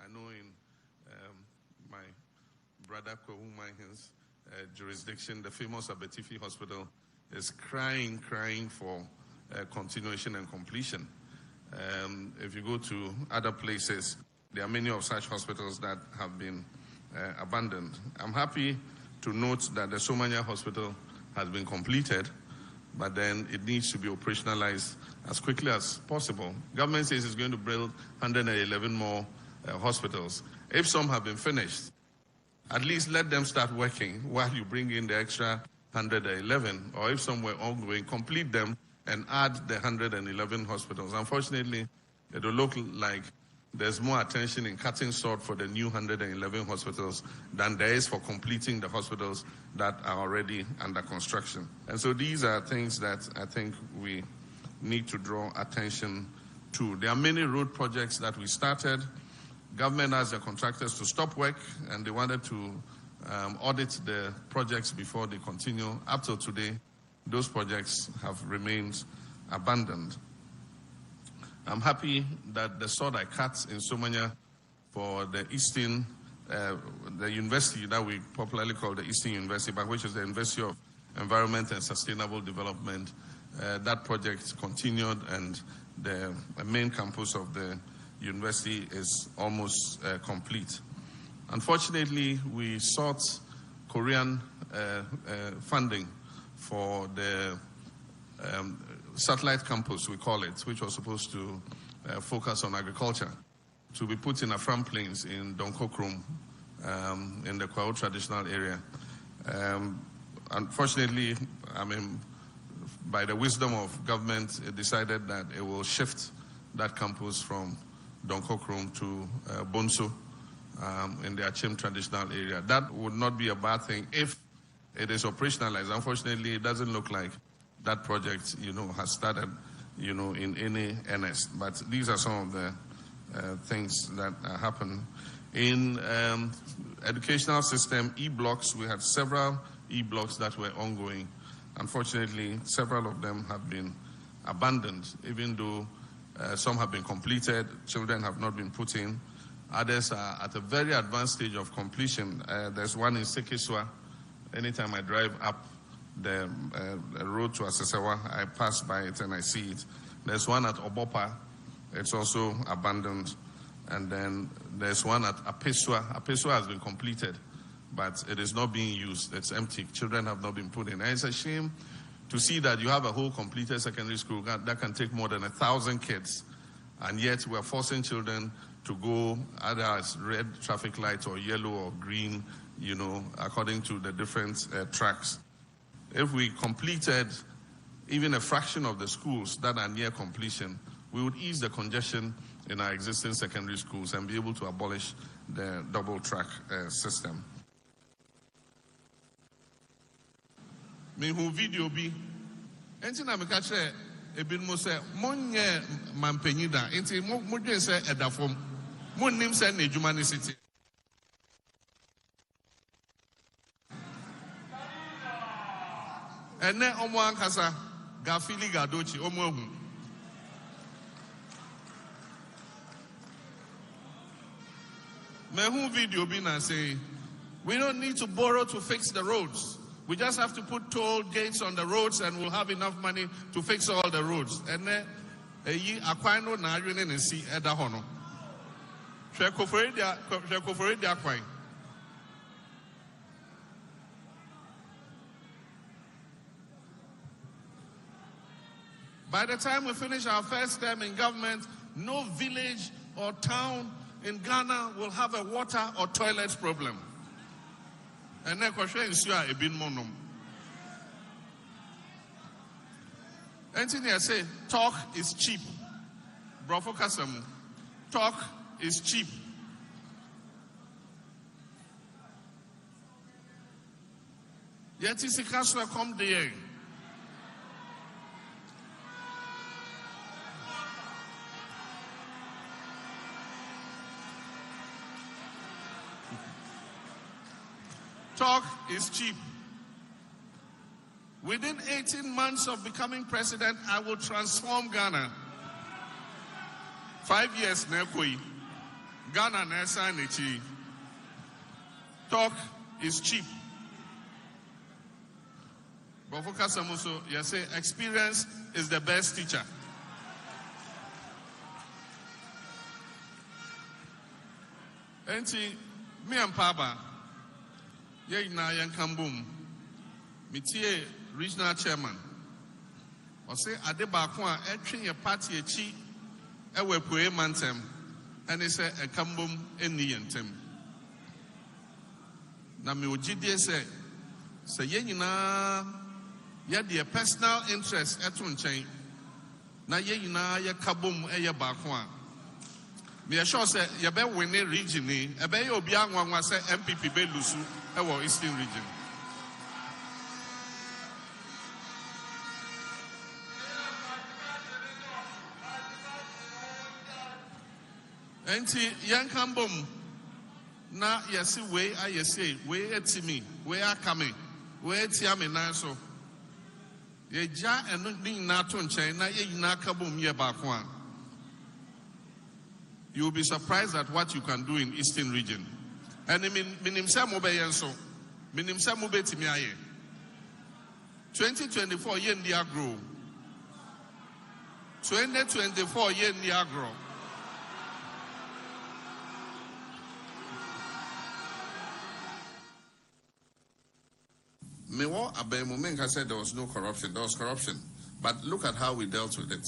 I know in my brother Kwahumahin's jurisdiction, the famous Abetifi Hospital is crying for continuation and completion. If you go to other places, there are many of such hospitals that have been abandoned. I'm happy to note that the Somanya Hospital has been completed, but then it needs to be operationalized as quickly as possible. Government says it's going to build 111 more hospitals. If some have been finished, at least let them start working while you bring in the extra 111, or if some were ongoing, complete them and add the 111 hospitals. Unfortunately, it will look like there's more attention in cutting short for the new 111 hospitals than there is for completing the hospitals that are already under construction. And so these are things that I think we need to draw attention to. There are many road projects that we started. Government asked the contractors to stop work, and they wanted to audit the projects before they continue. Up till today, those projects have remained abandoned. I'm happy that the sword I cut in Somanya for the Eastern, the university that we popularly call the Eastern University, but which is the University of Environment and Sustainable Development, that project continued, and the main campus of the university is almost complete. Unfortunately, we sought Korean funding for the satellite campus, we call it, which was supposed to focus on agriculture, to be put in Afram Plains in Donkokrum, in the Kwao traditional area. Unfortunately, by the wisdom of government, it decided that it will shift that campus from Donkokrum to Bonso in the Achim traditional area. That would not be a bad thing if it is operationalized. Unfortunately, it doesn't look like that project, has started, in any earnest. But these are some of the things that happen. In educational system, e-blocks, we had several e-blocks that were ongoing. Unfortunately, several of them have been abandoned, even though some have been completed, children have not been put in. Others are at a very advanced stage of completion. There's one in Sekeswa. Anytime I drive up the road to Asesewa, I pass by it and I see it. There's one at Obopa. It's also abandoned. And then there's one at Apeswa. Apeswa has been completed, but it is not being used. It's empty. Children have not been put in. And it's a shame to see that you have a whole completed secondary school that can take more than 1,000 kids, and yet we're forcing children to go either as red traffic lights or yellow or green, according to the different tracks. If we completed even a fraction of the schools that are near completion, we would ease the congestion in our existing secondary schools and be able to abolish the double track system. Mehu video bi enti na me ka kire ebinmo se monye mampenyida enti modwen se edafom monnim se na edwuma ne city ene omo ankasa gafili gadochi omo ahu mehu video bi na say we don't need to borrow to fix the roads. We just have to put toll gates on the roads and we'll have enough money to fix all the roads. And then, akwano na adwene ne si eda hono. Hwekofore dia akwan. By the time we finish our first term in government, no village or town in Ghana will have a water or toilet problem. And then question is a bit monum. Engineer say talk is cheap. Brofo Kasamu. Talk is cheap. Yet is a castle come there. Talk is cheap. Within 18 months of becoming president, I will transform Ghana. 5 years, Nekoi. Ghana Nessa Nichi. Talk is cheap. But for Kasamuso, you say experience is the best teacher. And me and Papa, ye na yan kambum, mitie regional chairman. Or say Adebakwa, entering your party a chi, a wepoe mantem, and he said a kambum in the yentem. Na me ojide say ye na ye the personal interest etun chen. Na ye na ye kabum e ye bakwa. Me sure say ye be win the region ni, e be ye obi anwa say MPP be lusu e wo Eastern region. Enti yan kambum na yesi we a yesi we etimi we are coming we etiame na so ye ja eno din na to nchen na ye yina kabum ye bakwa. You will be surprised at what you can do in Eastern region. And minim se mo be yenso minim se mo betimi aye 2024 ye ndi agro 2024 ye ndi agro. Mewo Abemumenka said there was no corruption. There was corruption. But look at how we dealt with it.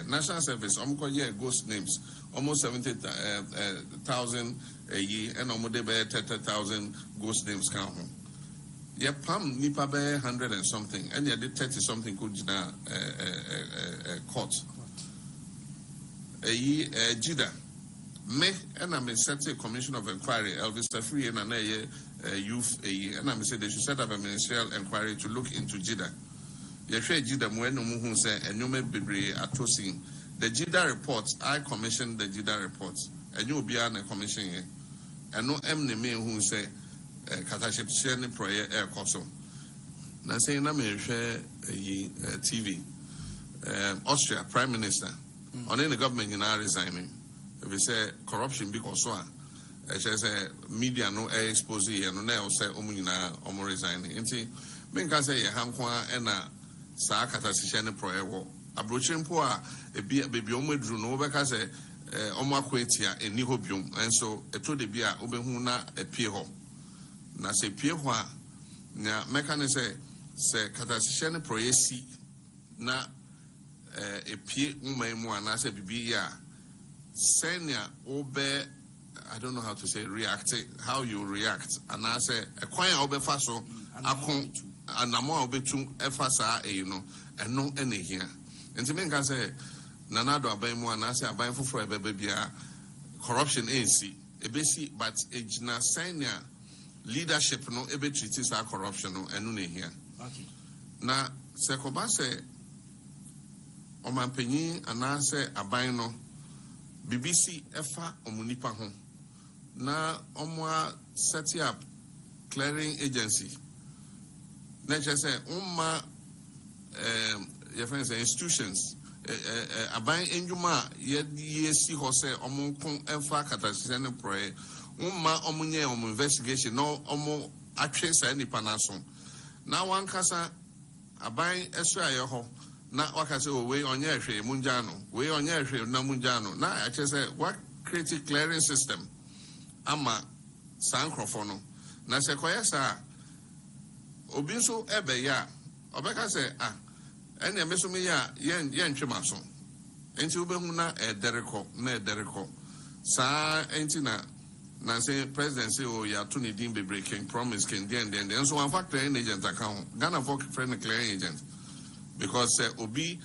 National Service, ghost names, almost 70,000 a year, and almost 30,000 ghost names count. Yeah, Pam Nipa 100 and something, and you did 30 something could court. A year, Jida. Me, and I'm set a commission of inquiry, Elvis Free and youth and I'm saying they should set up a ministerial inquiry to look into Jida. Yeshua Jida Mwenu Muhun say and you may be atosin. The Jida reports, I commissioned the Jida reports, and you will be on a commission here. And no me who say Kataship Shani prayer air coso. Now saying I'm TV. Austria Prime Minister. On any government in our resigning. If we say corruption because so media no expose and no now say omuna omo resigning. Inti menka say hankwa ena sa kata sishane proewo. Abrochen po a baby omo dru no beka say omo akwetia eni hobium. And so eto de bia obehu na epie ho. Na se pie ho a na meka ne say kata sishane proesi na epie umaimu ana se bibi ya senior obe I don't know how to say react, how you react. And I say, a quiet obefaso, akon, and a more obetum, efasa, you know, and no any here. And to me, I say, Nanado abemo, and I say, I'm buying for a baby, corruption is see, a basic, but a jina senior leadership, no, ebe treaties are corruption, no, and no here. Now, Sekoba say, Oman Penny, and I say, Abino, BBC, Efa, Omunipa home. Na omwa set up clearing agency. Nature say your friends institutions aban enjuma ye si ho say omunkon emfa katasise ne proye omunye investigation no omu atwe sa nipa na so na wan kasa aban eso aye ho na wakase we onye ahwe munjano we onye ahwe na munjano na ache say what create clearing system ama sankrofono na se koye sa obi nso ebe ya obeka say ene meso me ya yen twema so enti obehu na edereko sa enti na say president say o ya to ne din be breaking promise can then so one factor in agent account Ghana for friend clearing agent because obi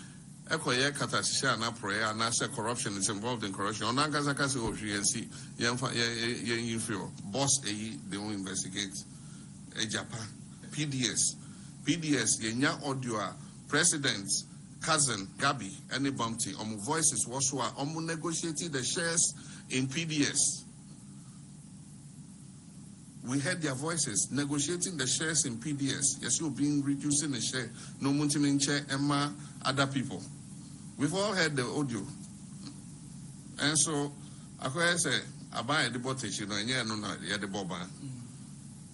ekoye katasisha na prayer na say corruption is involved in corruption on angazaka say o hwensi yen feel boss they will investigate Japan PDS yenya audio president's cousin Gabi any bumpty voices was negotiating the shares in PDS. We heard their voices negotiating the shares in PDS. Yes, you're being reducing the share. No muntimin share Emma, other people. We've all heard the audio. And so I say, I buy the botation, and yeah, no, yeah, the boba.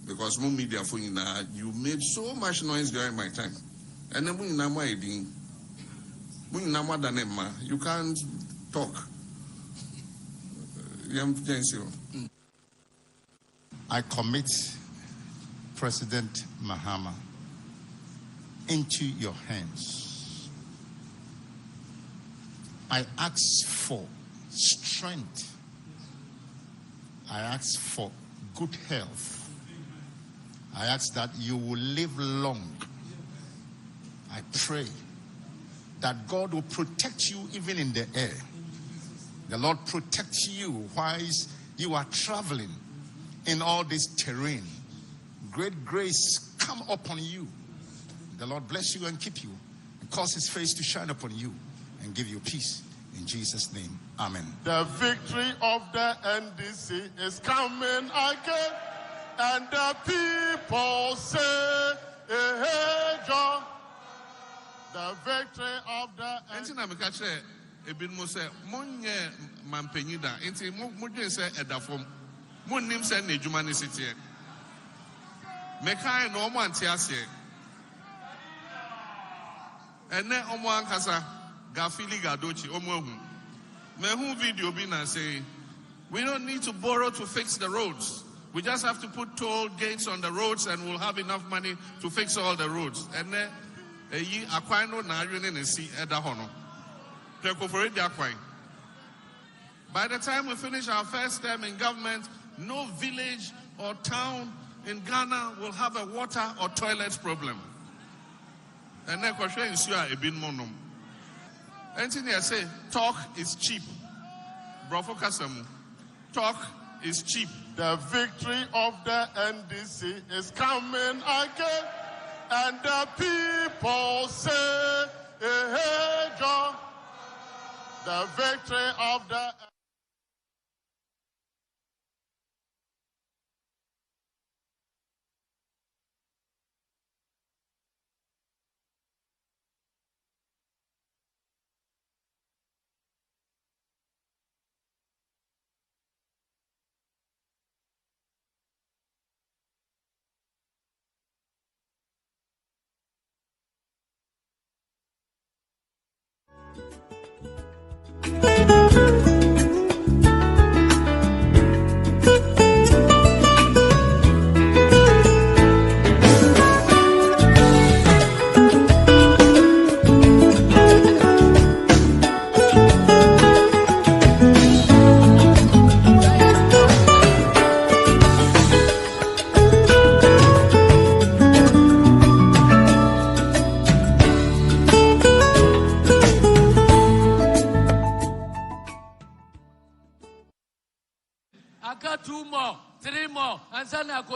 Because more media for you now, you made so much noise during my time. And then when you can't talk. I commit President Mahama into your hands. I ask for strength. I ask for good health. I ask that you will live long. I pray that God will protect you even in the air. The Lord protect you while you are traveling in all this terrain. Great grace come upon you. The Lord bless you and keep you and cause his face to shine upon you and give you peace. In Jesus' name, amen. The victory of the NDC is coming again, and the people say, hey, John. The victory of the NDC. Ebin mo say monye mampenyida enti mo dwen say edafom mo nim say na edwuma ne sitie mekai no mo ante ase ene omo ankasa gafili gadochi omo ahu mehu video bi na say we don't need to borrow to fix the roads. We just have to put toll gates on the roads and we'll have enough money to fix all the roads. Ene eyi akwan no na adwene ne si eda ho no. By the time we finish our first term in government, no village or town in Ghana will have a water or toilet problem. And then question is a bit monum. Engineer say talk is cheap. Brofo Kasamu. Talk is cheap. The victory of the NDC is coming again, and the people say, hey, John. The victory of the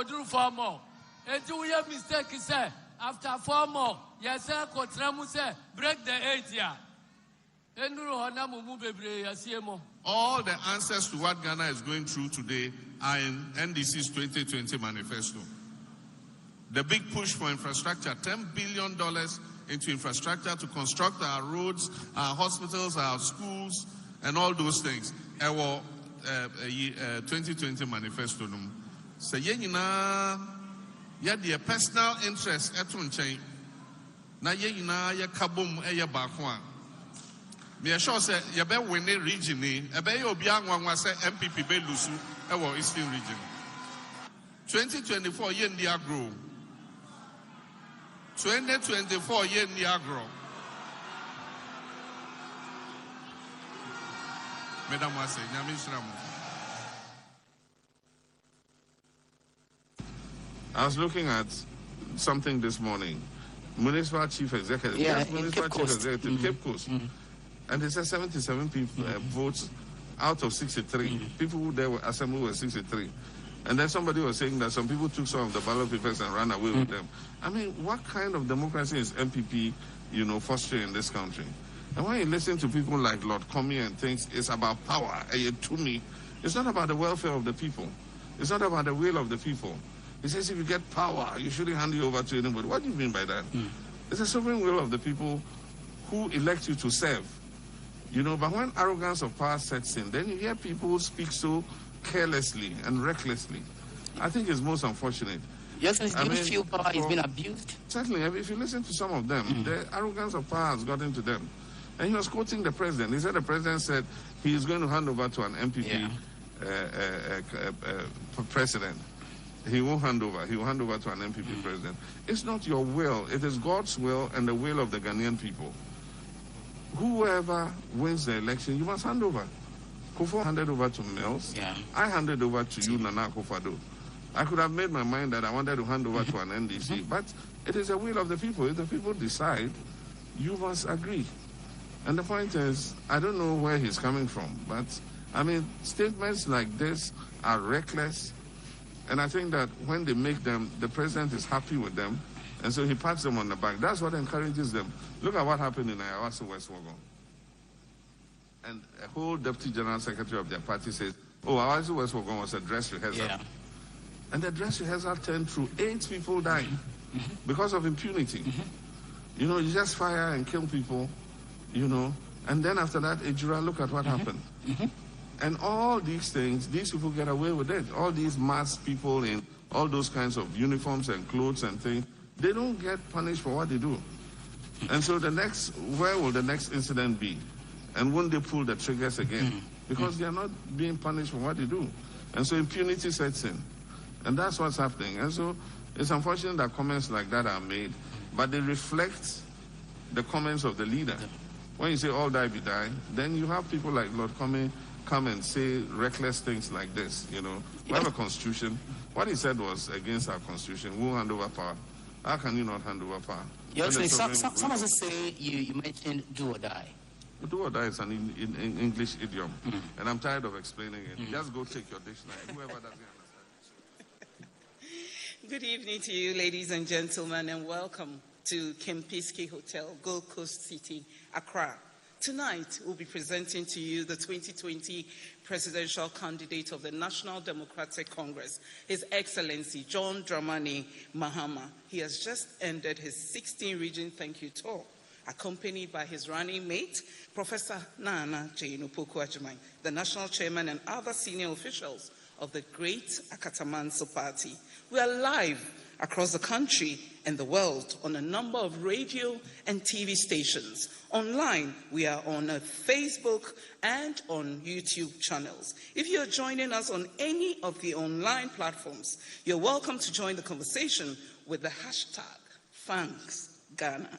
do 4 more. And do we have mistake, sir? After 4 more, yes, sir, Kotramu, sir, break the 8 year. All the answers to what Ghana is going through today are in NDC's 2020 manifesto. The big push for infrastructure, $10 billion into infrastructure to construct our roads, our hospitals, our schools, and all those things. Our 2020 manifesto. So yena ya the personal interest etun chen na yena ya kabom eye baako a me sure say ye be win the region ni e be ye obi anwanwa say MPP be lusu e wo Eastern region 2024 ye ndi agro 2024 ye ndi agro Madam Wase nyame shiramu. I was looking at something this morning. Municipal Chief Executive. Yeah, yes, Municipal Chief Executive, Cape Coast. And they said 77 people votes out of 63. People who there were assembled were 63. And then somebody was saying that some people took some of the ballot papers and ran away with them. I mean, what kind of democracy is MPP, fostering in this country? And when you listen to people like Lord Comey and things, it's about power. To me, it's not about the welfare of the people. It's not about the will of the people. He says if you get power, you shouldn't hand it over to anybody. What do you mean by that? It's a sovereign will of the people who elect you to serve. You know, but when arrogance of power sets in, then you hear people who speak so carelessly and recklessly. I think it's most unfortunate. Yes, do you feel power is being abused? Certainly, if you listen to some of them, the arrogance of power has gotten to them. And he was quoting the president. He said the president said he is going to hand over to an MPP president. He won't hand over. He will hand over to an MPP president. It's not your will. It is God's will and the will of the Ghanaian people. Whoever wins the election, you must hand over. Kufuor handed over to Mills. Yeah. I handed over to you, Nana Akufo-Addo. I could have made my mind that I wanted to hand over to an NDC, but it is the will of the people. If the people decide, you must agree. And the point is, I don't know where he's coming from, but I mean, statements like this are reckless. And I think that when they make them, the president is happy with them. And so he pats them on the back. That's what encourages them. Look at what happened in Ayawaso West Wuogon. And a whole deputy general secretary of their party says, oh, Ayawaso West Wuogon was a dress rehearsal. Yeah. And the dress rehearsal turned through 8 people dying because of impunity. You know, you just fire and kill people, you know. And then after that, Ejura, look at what happened. And all these things, these people get away with it. All these mass people in all those kinds of uniforms and clothes and things, they don't get punished for what they do. And so where will the next incident be? And won't they pull the triggers again? Because they are not being punished for what they do. And so impunity sets in. And that's what's happening. And so it's unfortunate that comments like that are made, but they reflect the comments of the leader. When you say all die be die, then you have people like Lord Comey come and say reckless things like this, you know. We have a constitution. What he said was against our constitution. We'll hand over power. How can you not hand over power? Yes, some also say you mentioned do or die. Do or die is an English idiom, and I'm tired of explaining it. Just go take your dictionary, whoever doesn't understand. Good evening to you, ladies and gentlemen, and welcome to Kempinski Hotel, Gold Coast City, Accra. Tonight, we'll be presenting to you the 2020 presidential candidate of the National Democratic Congress, His Excellency John Dramani Mahama. He has just ended his 16-region thank you tour, accompanied by his running mate, Professor Nana Jane Opoku-Agyeman, the national chairman and other senior officials of the great Akatamanso Party. We are live across the country and the world on a number of radio and TV stations. Online, we are on Facebook and on YouTube channels. If you're joining us on any of the online platforms, you're welcome to join the conversation with the hashtag #ThanksGhana.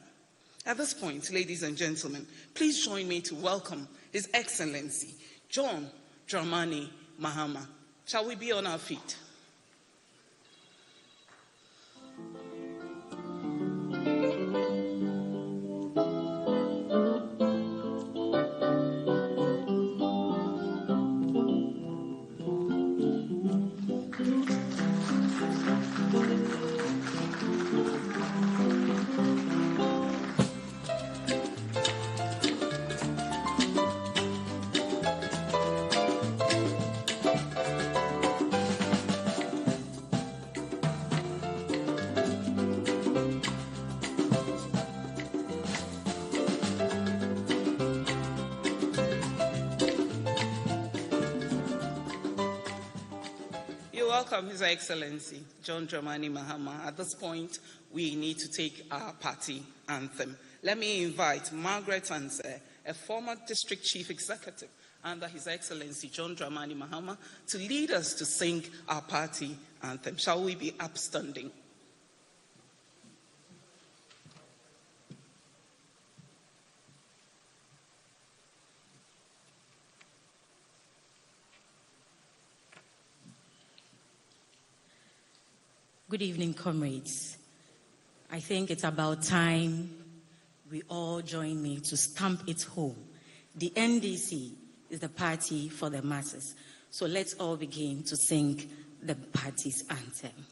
At this point, ladies and gentlemen, please join me to welcome His Excellency John Dramani Mahama. Shall we be on our feet? Welcome, His Excellency John Dramani Mahama. At this point, we need to take our party anthem. Let me invite Margaret Anse, a former district chief executive under His Excellency John Dramani Mahama, to lead us to sing our party anthem. Shall we be upstanding? Good evening, comrades. I think it's about time we all join me to stamp it home. The NDC is the party for the masses. So let's all begin to sing the party's anthem.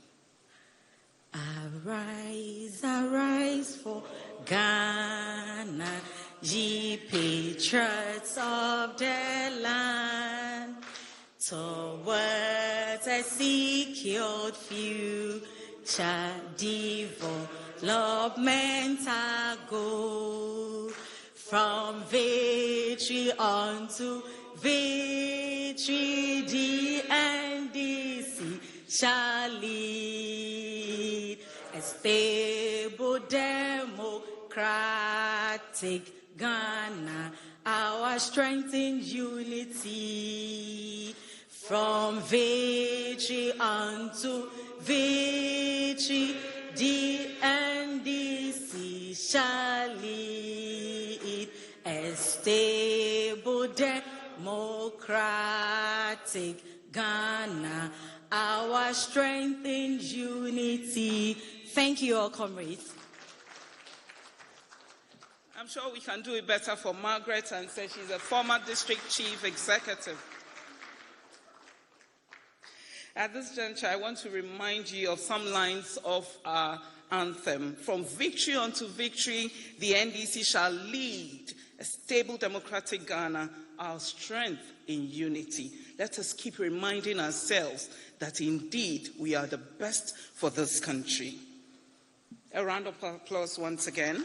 Arise, arise for Ghana, ye patriots of the land. Towards a secured future development go. From victory unto victory, the NDC shall lead a stable democratic Ghana, our strength in unity. From victory unto victory, the NDC shall lead a stable democratic Ghana, our strength in unity. Thank you all, comrades. I'm sure we can do it better for Margaret, and say she's a former district chief executive. At this juncture, I want to remind you of some lines of our anthem. From victory unto victory, the NDC shall lead a stable democratic Ghana, our strength in unity. Let us keep reminding ourselves that indeed we are the best for this country. A round of applause once again.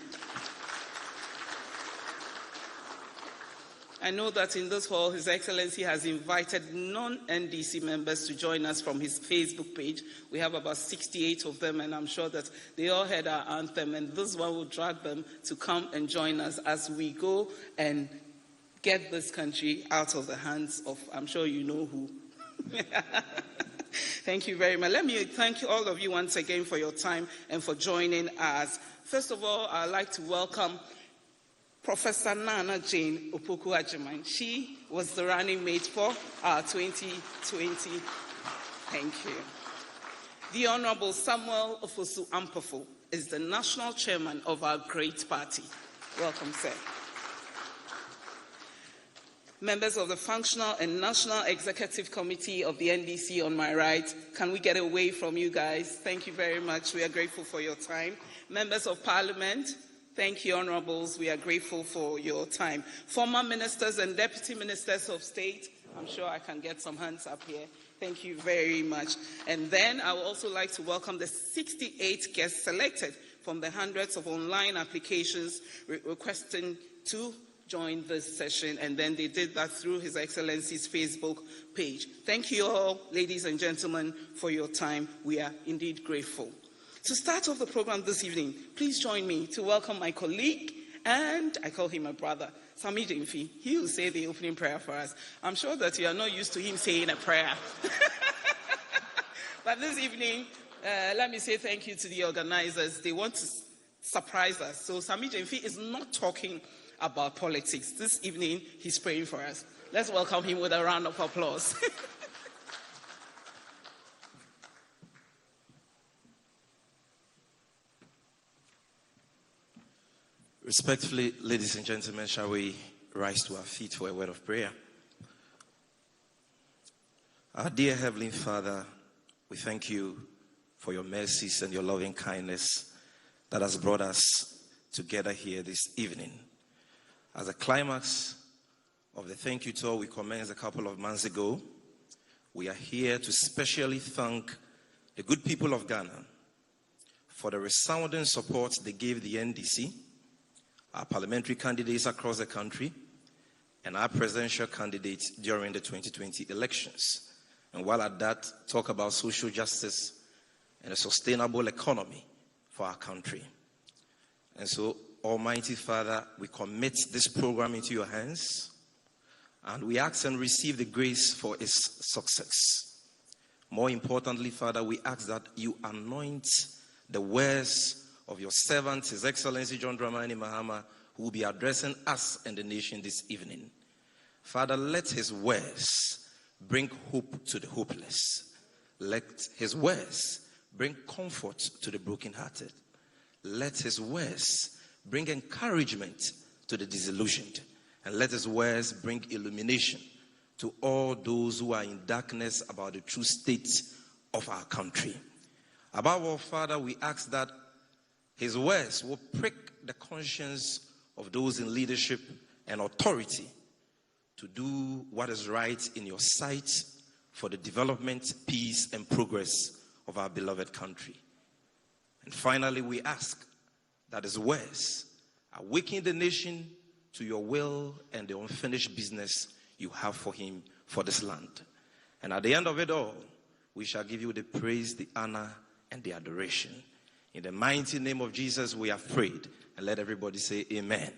I know that in this hall, His Excellency has invited non-NDC members to join us from his Facebook page. We have about 68 of them, and I'm sure that they all heard our anthem, and this one will drag them to come and join us as we go and get this country out of the hands of, I'm sure you know who. Thank you very much. Let me thank all of you once again for your time and for joining us. First of all, I'd like to welcome Professor Nana Jane Opoku-Agyeman. She was the running mate for our 2020. Thank you. The Honorable Samuel Ofosu Ampofo is the national chairman of our great party. Welcome, sir. Members of the Functional and National Executive Committee of the NDC on my right, can we get away from you guys? Thank you very much. We are grateful for your time. Members of Parliament, thank you, Honorables. We are grateful for your time. Former ministers and deputy ministers of state, I'm sure I can get some hands up here. Thank you very much. And then I would also like to welcome the 68 guests selected from the hundreds of online applications requesting to join this session, and then they did that through His Excellency's Facebook page. Thank you all, ladies and gentlemen, for your time. We are indeed grateful. To start off the program this evening, please join me to welcome my colleague, and I call him my brother, Sami Jemfi. He will say the opening prayer for us. I'm sure that you are not used to him saying a prayer. But this evening, let me say thank you to the organizers. They want to surprise us. So Sami Jemfi is not talking about politics. This evening, he's praying for us. Let's welcome him with a round of applause. Respectfully, ladies and gentlemen, shall we rise to our feet for a word of prayer? Our dear Heavenly Father, we thank you for your mercies and your loving kindness that has brought us together here this evening. As a climax of the thank you tour we commenced a couple of months ago, we are here to specially thank the good people of Ghana for the resounding support they gave the NDC, our parliamentary candidates across the country, and our presidential candidates during the 2020 elections. And while at that, talk about social justice and a sustainable economy for our country. And so, Almighty Father, we commit this program into your hands, and we ask and receive the grace for its success. More importantly, Father, we ask that you anoint the words of your servant, His Excellency John Dramani Mahama, who will be addressing us and the nation this evening. Father, let his words bring hope to the hopeless. Let his words bring comfort to the brokenhearted. Let his words bring encouragement to the disillusioned, and let his words bring illumination to all those who are in darkness about the true state of our country. Above all, Father, we ask that his words will prick the conscience of those in leadership and authority to do what is right in your sight for the development, peace, and progress of our beloved country. And finally, we ask that his words awaken the nation to your will and the unfinished business you have for him for this land. And at the end of it all, we shall give you the praise, the honor, and the adoration. In the mighty name of Jesus, we have prayed. And let everybody say amen.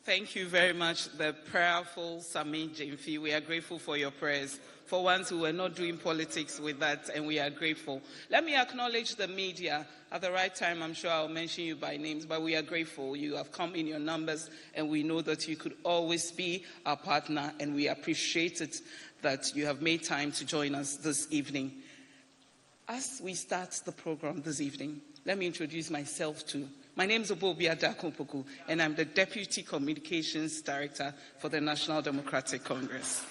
Thank you very much, the prayerful Sami Jemfi. We are grateful for your prayers. For once, we were not doing politics with that, and we are grateful. Let me acknowledge the media. At the right time, I'm sure I'll mention you by names, but we are grateful. You have come in your numbers, and we know that you could always be our partner, and we appreciate it that you have made time to join us this evening. As we start the program this evening, let me introduce myself too. My name is Obobia Dakumpuku, and I'm the Deputy Communications Director for the National Democratic Congress.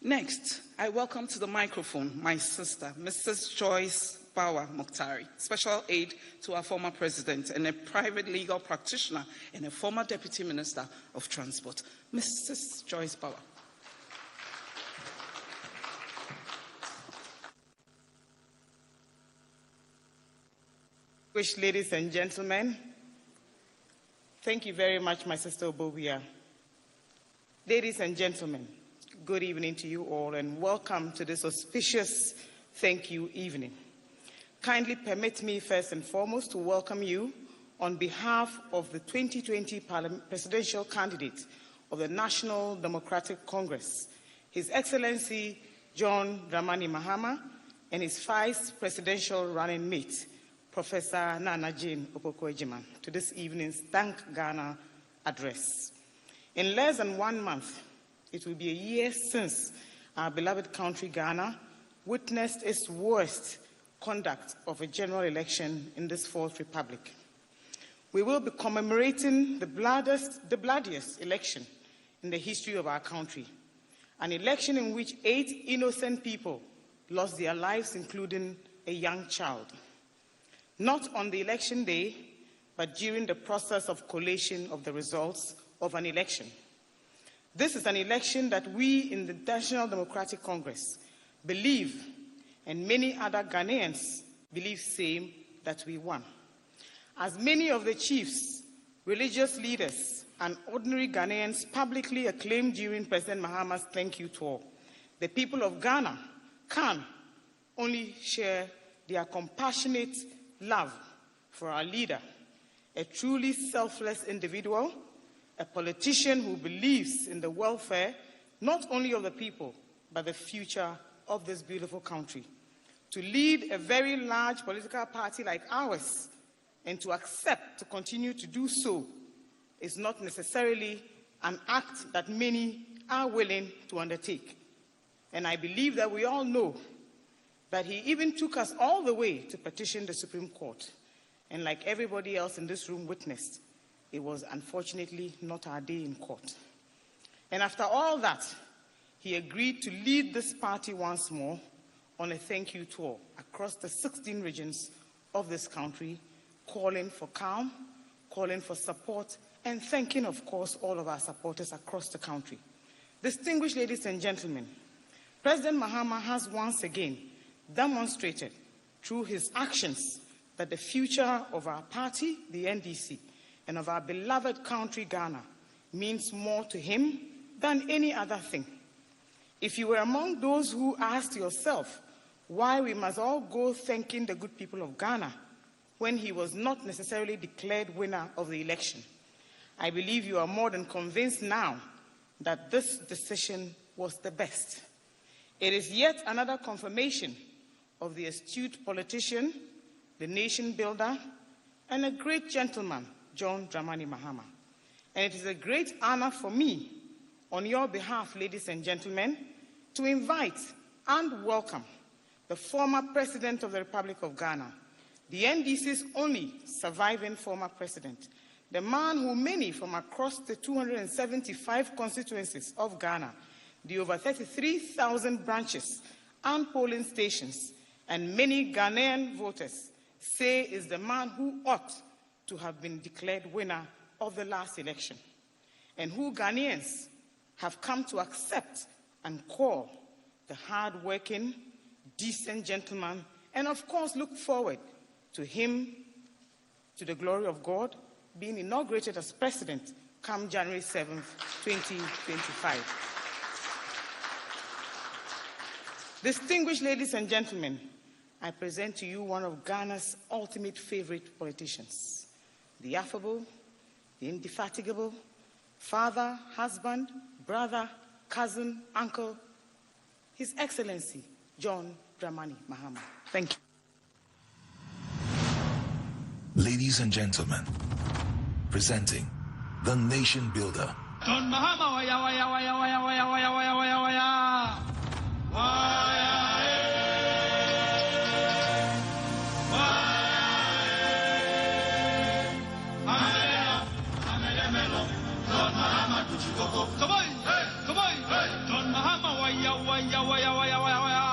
Next, I welcome to the microphone my sister, Mrs. Joyce Bawa Mokhtari, Special Aide to our former President and a private legal practitioner and a former Deputy Minister of Transport. Mrs. Joyce Bawa. Ladies and gentlemen, thank you very much, my sister Obobia. Ladies and gentlemen, good evening to you all and welcome to this auspicious thank you evening. Kindly permit me first and foremost to welcome you on behalf of the 2020 presidential candidate of the National Democratic Congress, His Excellency John Dramani Mahama, and his vice presidential running mate, Professor Nana Jane Opoku-Agyeman, to this evening's Thank Ghana address. In less than 1 month, it will be a year since our beloved country, Ghana, witnessed its worst conduct of a general election in this fourth republic. We will be commemorating the bloodiest election in the history of our country, an election in which 8 innocent people lost their lives, including a young child. Not on the election day, but during the process of collation of the results of an election. This is an election that we in the National Democratic Congress believe, and many other Ghanaians believe same, that we won. As many of the chiefs, religious leaders, and ordinary Ghanaians publicly acclaimed during President Mahama's thank you tour, the people of Ghana can only share their compassionate love for our leader, a truly selfless individual, a politician who believes in the welfare not only of the people, but the future of this beautiful country. To lead a very large political party like ours and to accept to continue to do so is not necessarily an act that many are willing to undertake. And I believe that we all know that he even took us all the way to petition the Supreme Court. And like everybody else in this room witnessed, it was unfortunately not our day in court. And after all that, he agreed to lead this party once more on a thank you tour across the 16 regions of this country, calling for calm, calling for support, and thanking, of course, all of our supporters across the country. Distinguished ladies and gentlemen, President Mahama has once again demonstrated through his actions that the future of our party, the NDC, and of our beloved country, Ghana, means more to him than any other thing. If you were among those who asked yourself why we must all go thanking the good people of Ghana when he was not necessarily declared winner of the election, I believe you are more than convinced now that this decision was the best. It is yet another confirmation of the astute politician, the nation builder, and a great gentleman, John Dramani Mahama. And it is a great honor for me, on your behalf, ladies and gentlemen, to invite and welcome the former President of the Republic of Ghana, the NDC's only surviving former president, the man who many from across the 275 constituencies of Ghana, the over 33,000 branches and polling stations, and many Ghanaian voters say is the man who ought to have been declared winner of the last election, and who Ghanaians have come to accept and call the hard-working, decent gentleman, and of course look forward to him, to the glory of God, being inaugurated as president come January 7th, 2025. Distinguished ladies and gentlemen, I present to you one of Ghana's ultimate favorite politicians, the affable, the indefatigable, father, husband, brother, cousin, uncle, His Excellency, John Dramani Mahama. Thank you. Ladies and gentlemen, presenting the nation builder. John Mahama, waya, waya, waya, waya, waya, waya, waya, waya, waya. Come on, come on, John Mahama, waya, waya, waya, waya, waya, waya.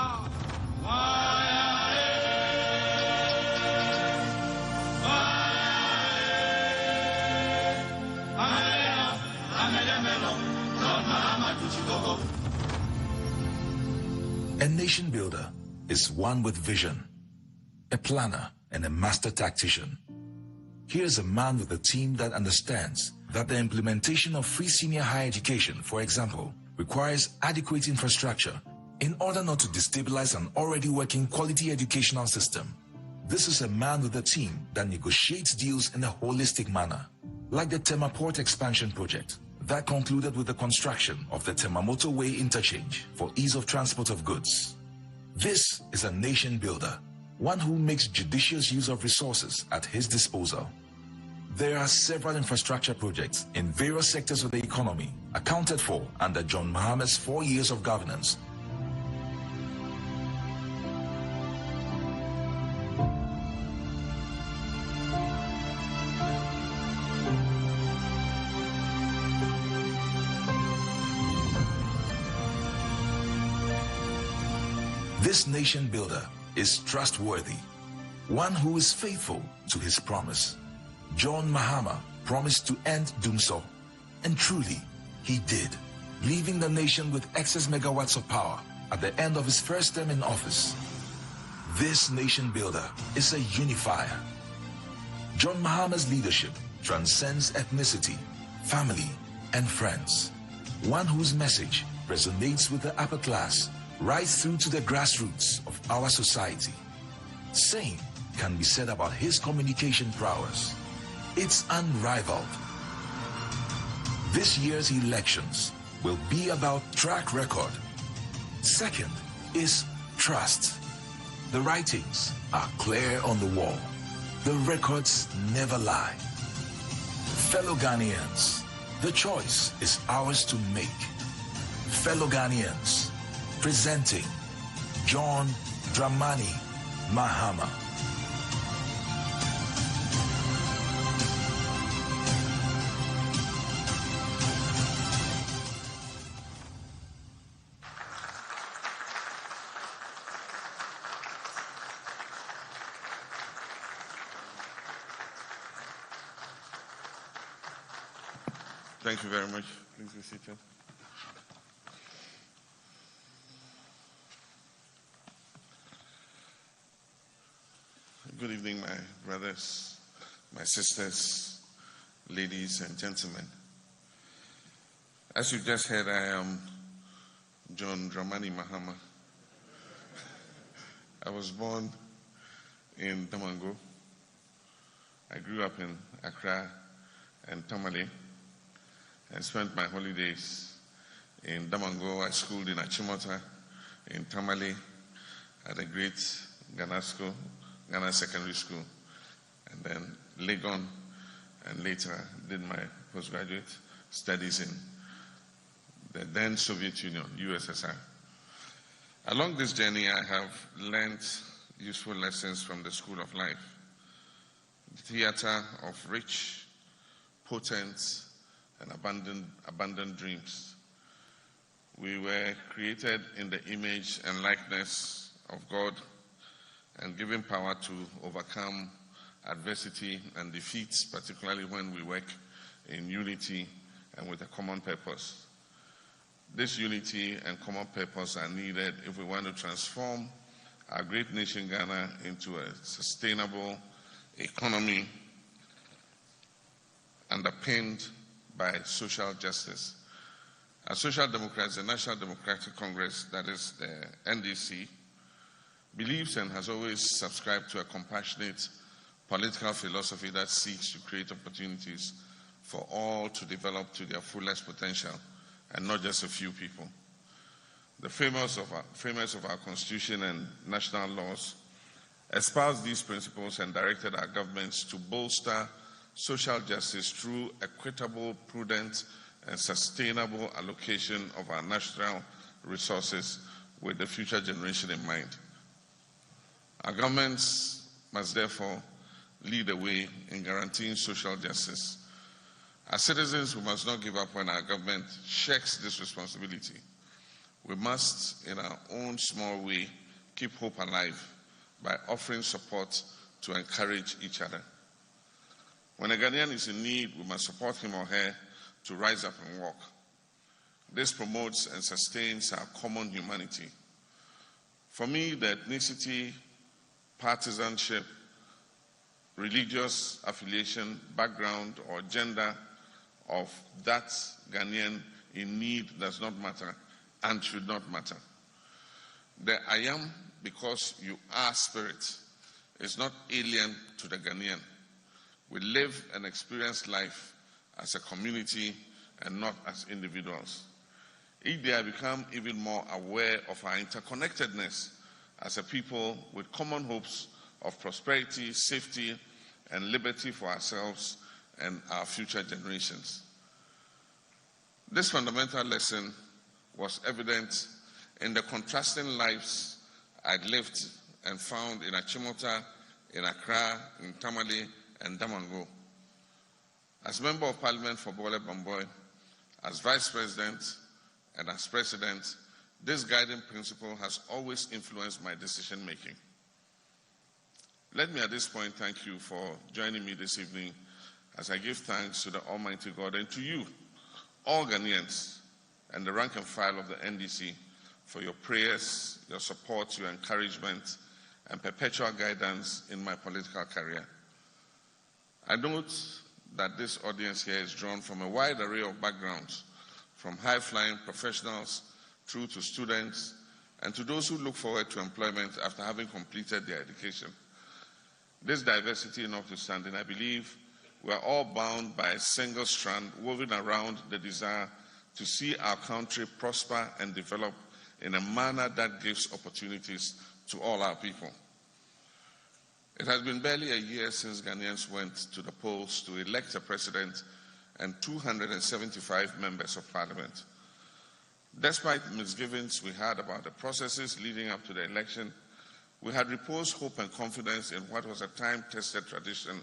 A nation builder is one with vision, a planner, and a master tactician. Here's a man with a team that understands that the implementation of free senior higher education, for example, requires adequate infrastructure in order not to destabilize an already working quality educational system. This is a man with a team that negotiates deals in a holistic manner, like the Tema Port Expansion Project that concluded with the construction of the Tema Motorway Interchange for ease of transport of goods. This is a nation builder, one who makes judicious use of resources at his disposal. There are several infrastructure projects in various sectors of the economy accounted for under John Mahama's 4 years of governance. This nation builder is trustworthy, one who is faithful to his promise. John Mahama promised to end doomsday, and truly, he did, leaving the nation with excess megawatts of power at the end of his first term in office. This nation builder is a unifier. John Mahama's leadership transcends ethnicity, family, and friends. One whose message resonates with the upper class right through to the grassroots of our society. Same can be said about his communication prowess. It's unrivaled. This year's elections will be about track record. Second is trust. The writings are clear on the wall. The records never lie. Fellow Ghanaians, the choice is ours to make. Fellow Ghanaians, presenting John Dramani Mahama. Thank you very much. Please be seated. Good evening, my brothers, my sisters, ladies and gentlemen. As you just heard, I am John Dramani Mahama. I was born in Damango. I grew up in Accra and Tamale and spent my holidays in Damango. I schooled in Achimota, in Tamale, at a great Ghana school, Ghana Secondary School, and then Legon, and later did my postgraduate studies in the then Soviet Union, USSR. Along this journey, I have learned useful lessons from the school of life, the theater of rich, potent, and abundant dreams. We were created in the image and likeness of God and given power to overcome adversity and defeats, particularly when we work in unity and with a common purpose. This unity and common purpose are needed if we want to transform our great nation Ghana into a sustainable economy underpinned by social justice. As Social Democrats, the National Democratic Congress, that is the NDC, believes and has always subscribed to a compassionate political philosophy that seeks to create opportunities for all to develop to their fullest potential, and not just a few people. The framers of our Constitution and national laws espoused these principles and directed our governments to bolster social justice through equitable, prudent, and sustainable allocation of our national resources with the future generation in mind. Our governments must therefore lead the way in guaranteeing social justice. As citizens, we must not give up when our government shirks this responsibility. We must, in our own small way, keep hope alive by offering support to encourage each other. When a Ghanaian is in need, we must support him or her to rise up and walk. This promotes and sustains our common humanity. For me, the ethnicity, partisanship, religious affiliation, background, or gender of that Ghanaian in need does not matter and should not matter. The I am because you are spirit is not alien to the Ghanaian. We live and experience life as a community and not as individuals. Each day I become even more aware of our interconnectedness as a people with common hopes of prosperity, safety, and liberty for ourselves and our future generations. This fundamental lesson was evident in the contrasting lives I lived and found in Achimota, in Accra, in Tamale, and Damango. As Member of Parliament for Bole Bamboy, as Vice President, and as President, this guiding principle has always influenced my decision-making. Let me at this point thank you for joining me this evening as I give thanks to the Almighty God and to you, all Ghanaians, and the rank and file of the NDC for your prayers, your support, your encouragement, and perpetual guidance in my political career. I note that this audience here is drawn from a wide array of backgrounds, from high-flying professionals through to students, and to those who look forward to employment after having completed their education. This diversity notwithstanding, I believe we are all bound by a single strand woven around the desire to see our country prosper and develop in a manner that gives opportunities to all our people. It has been barely a year since Ghanaians went to the polls to elect a president and 275 members of parliament. Despite misgivings we had about the processes leading up to the election, we had reposed hope and confidence in what was a time-tested tradition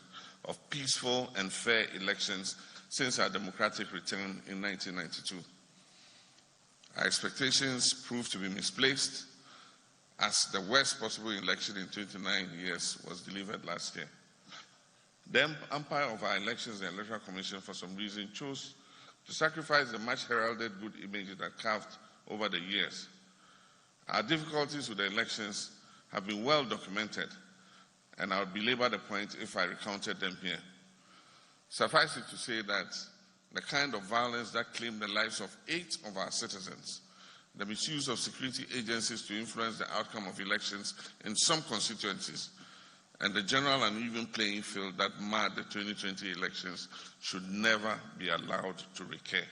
of peaceful and fair elections since our democratic return in 1992. Our expectations proved to be misplaced, as the worst possible election in 29 years was delivered last year. The umpire of our elections, the Electoral Commission, for some reason chose to sacrifice the much heralded good image it had carved over the years. Our difficulties with the elections have been well documented, and I would belabor the point if I recounted them here. Suffice it to say that the kind of violence that claimed the lives of 8 of our citizens, the misuse of security agencies to influence the outcome of elections in some constituencies, and the general uneven playing field that marred the 2020 elections should never be allowed to recur.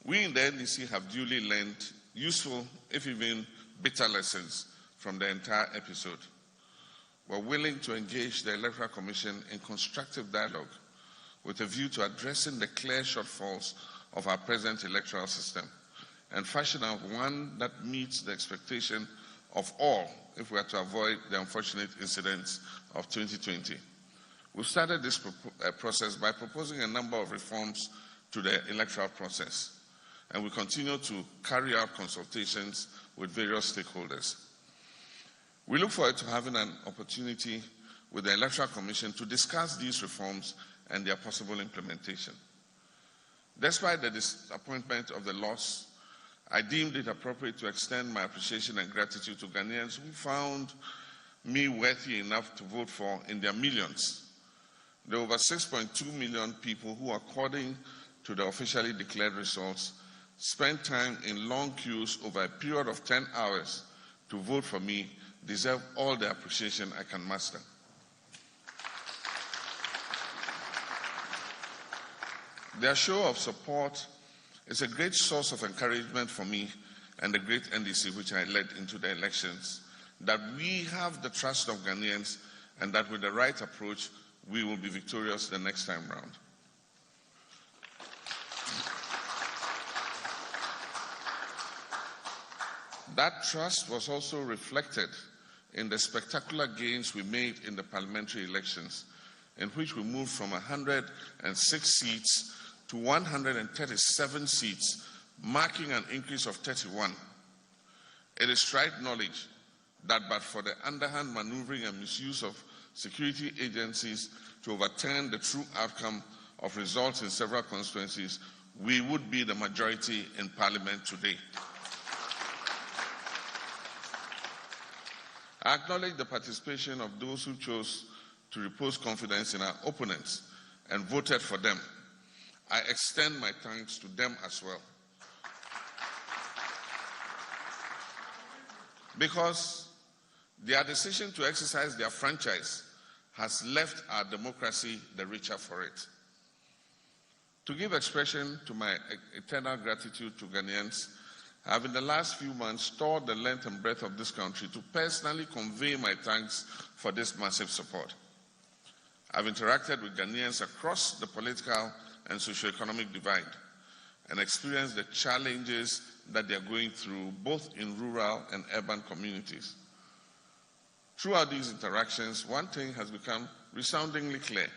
We in the NDC have duly learned useful, if even bitter lessons from the entire episode. We're willing to engage the Electoral Commission in constructive dialogue with a view to addressing the clear shortfalls of our present electoral system and fashion out one that meets the expectation of all if we are to avoid the unfortunate incidents of 2020. We've started this process by proposing a number of reforms to the electoral process, and we continue to carry out consultations with various stakeholders. We look forward to having an opportunity with the Electoral Commission to discuss these reforms and their possible implementation. Despite the disappointment of the loss, I deemed it appropriate to extend my appreciation and gratitude to Ghanaians who found me worthy enough to vote for in their millions. There are over 6.2 million people who, according to the officially declared results, spent time in long queues over a period of 10 hours to vote for me, deserve all the appreciation I can muster. Their show of support is a great source of encouragement for me and the great NDC which I led into the elections, that we have the trust of Ghanaians and that with the right approach, we will be victorious the next time round. That trust was also reflected in the spectacular gains we made in the parliamentary elections, in which we moved from 106 seats to 137 seats, marking an increase of 31. It is trite knowledge that but for the underhand maneuvering and misuse of security agencies to overturn the true outcome of results in several constituencies, we would be the majority in Parliament today. I acknowledge the participation of those who chose to repose confidence in our opponents and voted for them. I extend my thanks to them as well. Because their decision to exercise their franchise has left our democracy the richer for it. To give expression to my eternal gratitude to Ghanaians, I have in the last few months toured the length and breadth of this country to personally convey my thanks for this massive support. I've interacted with Ghanaians across the political and socio-economic divide and experienced the challenges that they are going through both in rural and urban communities. Throughout these interactions, one thing has become resoundingly clear,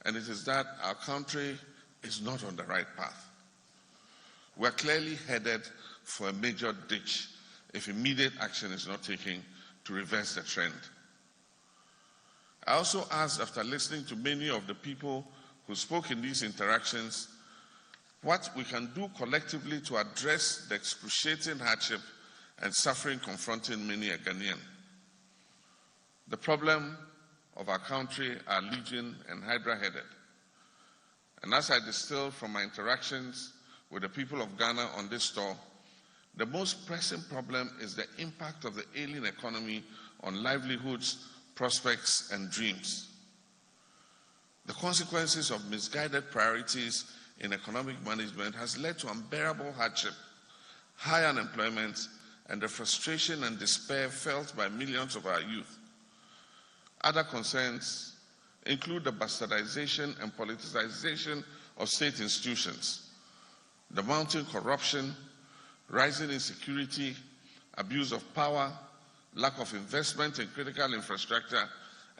and it is that our country is not on the right path. We're clearly headed for a major ditch if immediate action is not taken to reverse the trend. I also asked, after listening to many of the people who spoke in these interactions, what we can do collectively to address the excruciating hardship and suffering confronting many a Ghanaian. The problem of our country are legion and hydra-headed. And as I distill from my interactions with the people of Ghana on this tour, the most pressing problem is the impact of the ailing economy on livelihoods, prospects, and dreams. The consequences of misguided priorities in economic management has led to unbearable hardship, high unemployment, and the frustration and despair felt by millions of our youth. Other concerns include the bastardization and politicization of state institutions, the mounting corruption, rising insecurity, abuse of power, lack of investment in critical infrastructure,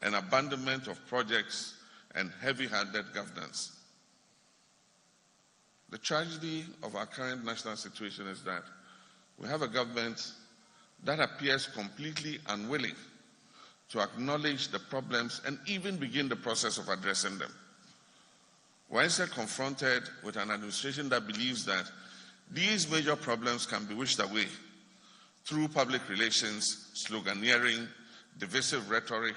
and abandonment of projects and heavy-handed governance. The tragedy of our current national situation is that we have a government that appears completely unwilling to acknowledge the problems and even begin the process of addressing them. We're instead confronted with an administration that believes that these major problems can be wished away through public relations, sloganeering, divisive rhetoric,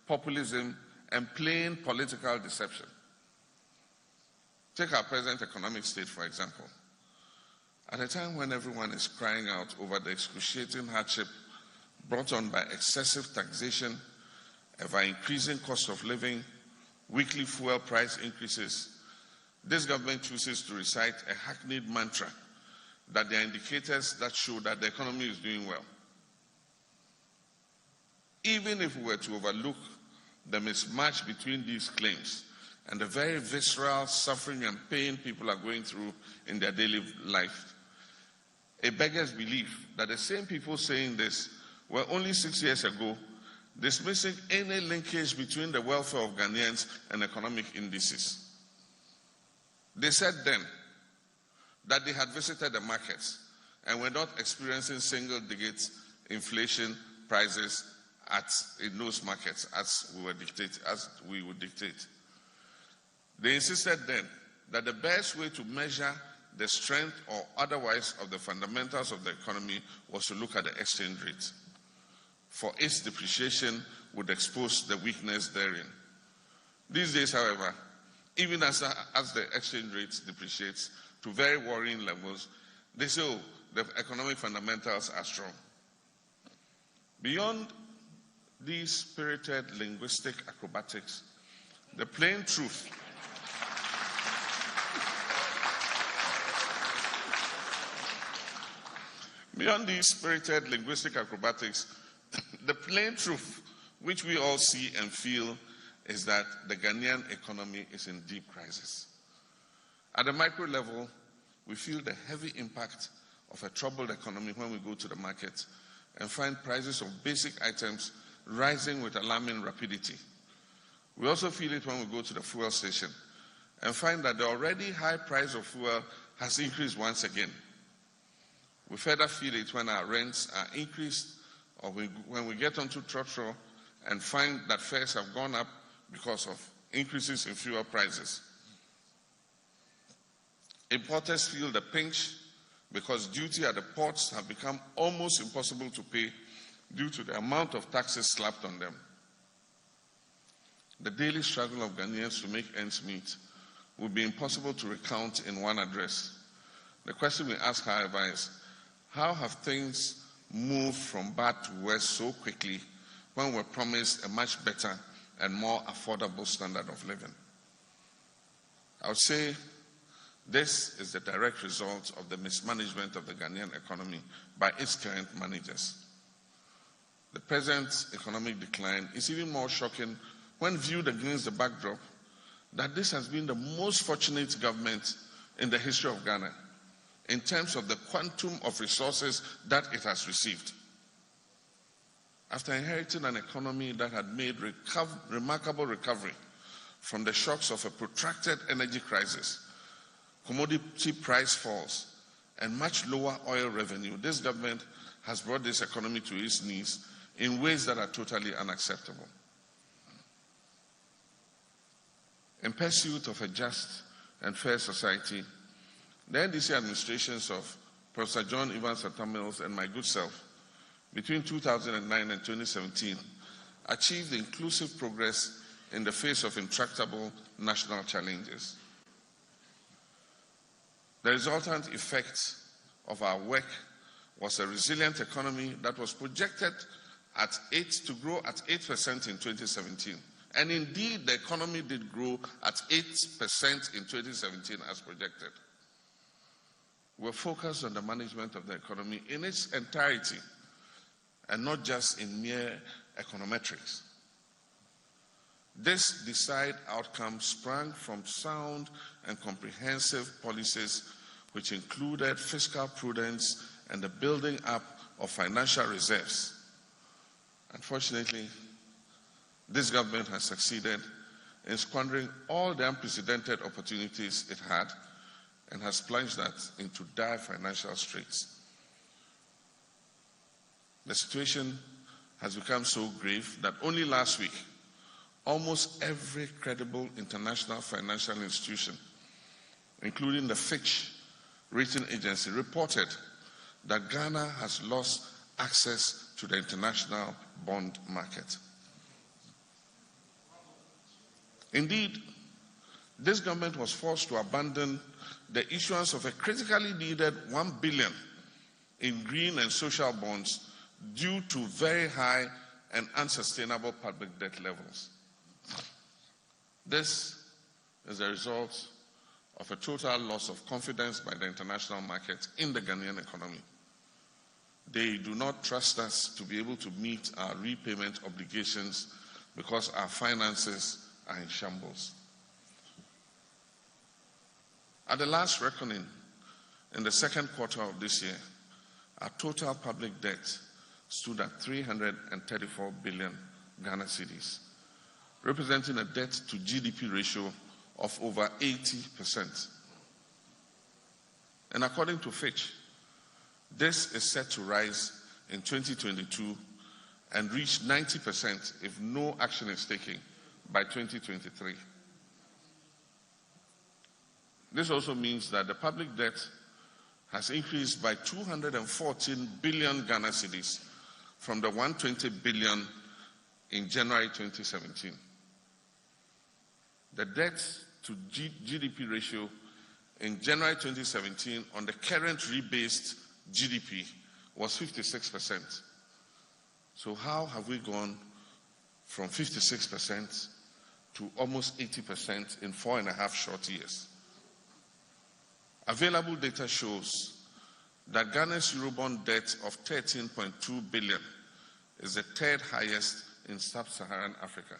populism, and plain political deception. Take our present economic state, for example. At a time when everyone is crying out over the excruciating hardship brought on by excessive taxation, ever-increasing cost of living, weekly fuel price increases, this government chooses to recite a hackneyed mantra that there are indicators that show that the economy is doing well. Even if we were to overlook the mismatch between these claims and the very visceral suffering and pain people are going through in their daily life, it beggars belief that the same people saying this were only 6 years ago dismissing any linkage between the welfare of Ghanaians and economic indices. They said then that they had visited the markets and were not experiencing single-digit inflation prices in those markets as we would dictate. They insisted then that the best way to measure the strength or otherwise of the fundamentals of the economy was to look at the exchange rate, for its depreciation would expose the weakness therein. These days, however, even as the exchange rate depreciates to very worrying levels, they say, oh, the economic fundamentals are strong. Beyond these spirited linguistic acrobatics, the plain truth beyond these spirited linguistic acrobatics, the plain truth, which we all see and feel, is that the Ghanaian economy is in deep crisis. At the micro level, we feel the heavy impact of a troubled economy when we go to the market and find prices of basic items rising with alarming rapidity. We also feel it when we go to the fuel station and find that the already high price of fuel has increased once again. We further feel it when our rents are increased, or when we get onto Trotro and find that fares have gone up because of increases in fuel prices. Importers feel the pinch because duty at the ports have become almost impossible to pay due to the amount of taxes slapped on them. The daily struggle of Ghanaians to make ends meet would be impossible to recount in one address. The question we ask, however, is how have things moved from bad to worse so quickly when we're promised a much better and more affordable standard of living? I would say this is the direct result of the mismanagement of the Ghanaian economy by its current managers. The present economic decline is even more shocking when viewed against the backdrop that this has been the most fortunate government in the history of Ghana in terms of the quantum of resources that it has received. After inheriting an economy that had made remarkable recovery from the shocks of a protracted energy crisis, commodity price falls, and much lower oil revenue, this government has brought this economy to its knees in ways that are totally unacceptable. In pursuit of a just and fair society, the NDC administrations of Professor John Evans Atta-Mills and my good self between 2009 and 2017 achieved inclusive progress in the face of intractable national challenges. The resultant effect of our work was a resilient economy that was projected to grow at 8% in 2017. And indeed, the economy did grow at 8% in 2017 as projected. We're focused on the management of the economy in its entirety and not just in mere econometrics. This desired outcome sprang from sound and comprehensive policies which included fiscal prudence and the building up of financial reserves. Unfortunately, this government has succeeded in squandering all the unprecedented opportunities it had and has plunged us into dire financial straits. The situation has become so grave that only last week, almost every credible international financial institution, including the Fitch rating agency, reported that Ghana has lost access to the international bond market. Indeed, this government was forced to abandon the issuance of a critically needed $1 billion in green and social bonds due to very high and unsustainable public debt levels. This is a result of a total loss of confidence by the international market in the Ghanaian economy. They do not trust us to be able to meet our repayment obligations because our finances are in shambles. At the last reckoning, in the second quarter of this year, our total public debt stood at 334 billion Ghana cedis, representing a debt to GDP ratio of over 80%. And according to Fitch, this is set to rise in 2022 and reach 90% if no action is taken by 2023. This also means that the public debt has increased by 214 billion Ghana cedis from the 120 billion in January 2017. The debt to GDP ratio in January 2017 on the current rebased GDP was 56%. So how have we gone from 56% to almost 80% in 4.5 short years? Available data shows that Ghana's Eurobond debt of 13.2 billion is the third highest in sub-Saharan Africa.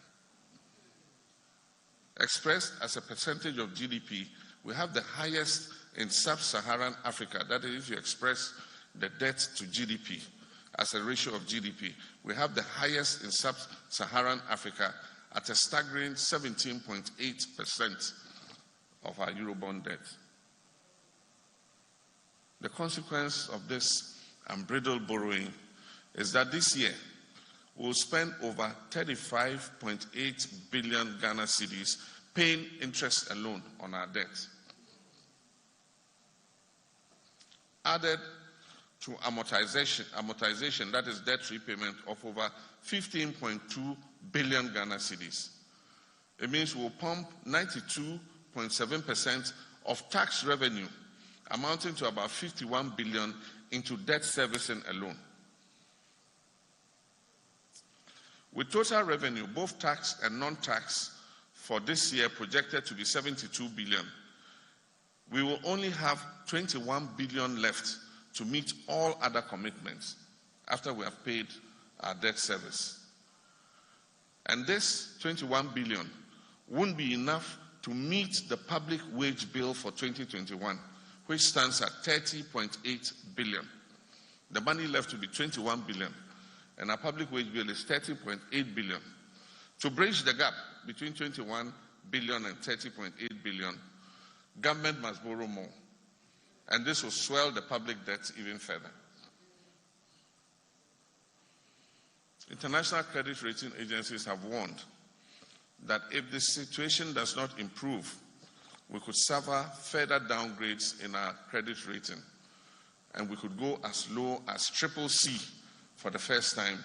Expressed as a percentage of GDP, we have the highest in sub-Saharan Africa. That is, if you express the debt to GDP as a ratio of GDP, we have the highest in sub-Saharan Africa at a staggering 17.8% of our Eurobond debt. The consequence of this unbridled borrowing is that this year we'll spend over 35.8 billion Ghana cedis paying interest alone on our debt. Added to amortization, that is debt repayment of over 15.2 billion Ghana cedis. It means we'll pump 92.7% of tax revenue, amounting to about 51 billion, into debt servicing alone. With total revenue, both tax and non-tax, for this year projected to be 72 billion, we will only have 21 billion left to meet all other commitments after we have paid our debt service. And this 21 billion won't be enough to meet the public wage bill for 2021, which stands at 30.8 billion. The money left will be 21 billion, and our public wage bill is 30.8 billion. To bridge the gap between 21 billion and 30.8 billion, government must borrow more, and this will swell the public debt even further. International credit rating agencies have warned that if the situation does not improve, we could suffer further downgrades in our credit rating, and we could go as low as CCC for the first time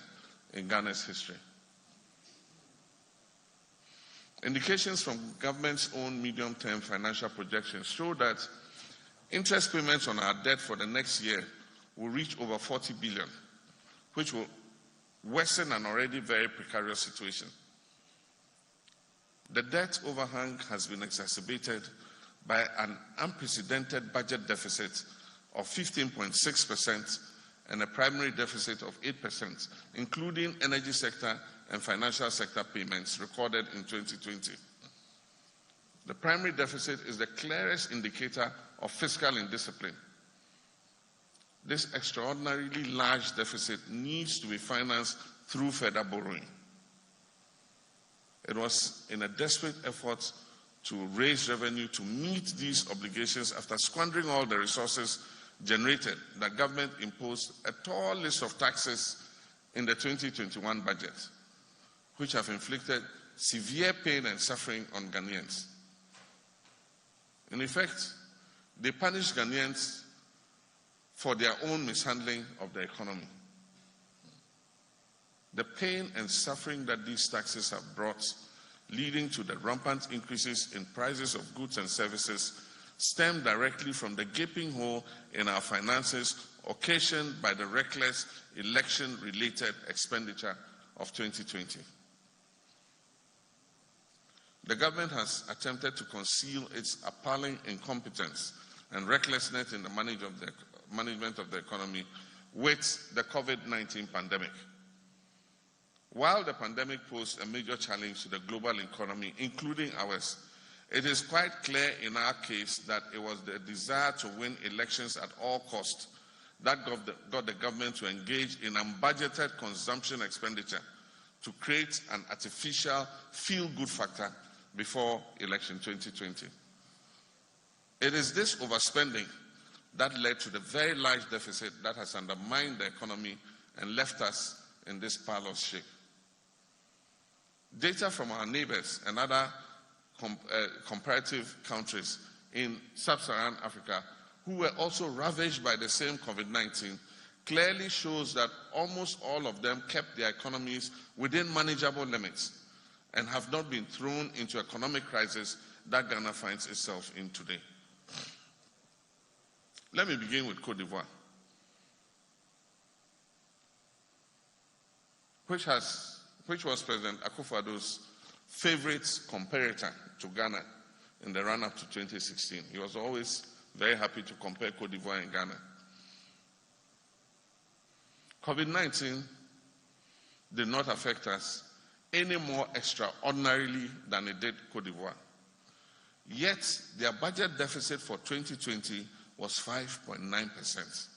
in Ghana's history. Indications from government's own medium-term financial projections show that interest payments on our debt for the next year will reach over 40 billion, which will worsen an already very precarious situation. The debt overhang has been exacerbated by an unprecedented budget deficit of 15.6% and a primary deficit of 8%, including energy sector and financial sector payments recorded in 2020. The primary deficit is the clearest indicator of fiscal indiscipline. This extraordinarily large deficit needs to be financed through further borrowing. It was in a desperate effort to raise revenue to meet these obligations after squandering all the resources generated that government imposed a tall list of taxes in the 2021 budget, which have inflicted severe pain and suffering on Ghanaians. In effect, they punish Ghanaians for their own mishandling of the economy. The pain and suffering that these taxes have brought, leading to the rampant increases in prices of goods and services, stem directly from the gaping hole in our finances occasioned by the reckless election-related expenditure of 2020. The government has attempted to conceal its appalling incompetence and recklessness in the management of the economy with the COVID-19 pandemic. While the pandemic posed a major challenge to the global economy, including ours, it is quite clear in our case that it was the desire to win elections at all costs that got the government to engage in unbudgeted consumption expenditure to create an artificial feel-good factor before election 2020. It is this overspending that led to the very large deficit that has undermined the economy and left us in this parlous shape. Data from our neighbors and other comparative countries in sub-Saharan Africa who were also ravaged by the same COVID-19 clearly shows that almost all of them kept their economies within manageable limits and have not been thrown into economic crisis that Ghana finds itself in today. Let me begin with Cote d'Ivoire, which was President Akufo-Addo's favorite comparator to Ghana in the run-up to 2016. He was always very happy to compare Cote d'Ivoire and Ghana. COVID-19 did not affect us any more extraordinarily than it did Cote d'Ivoire. Yet, their budget deficit for 2020 was 5.9%,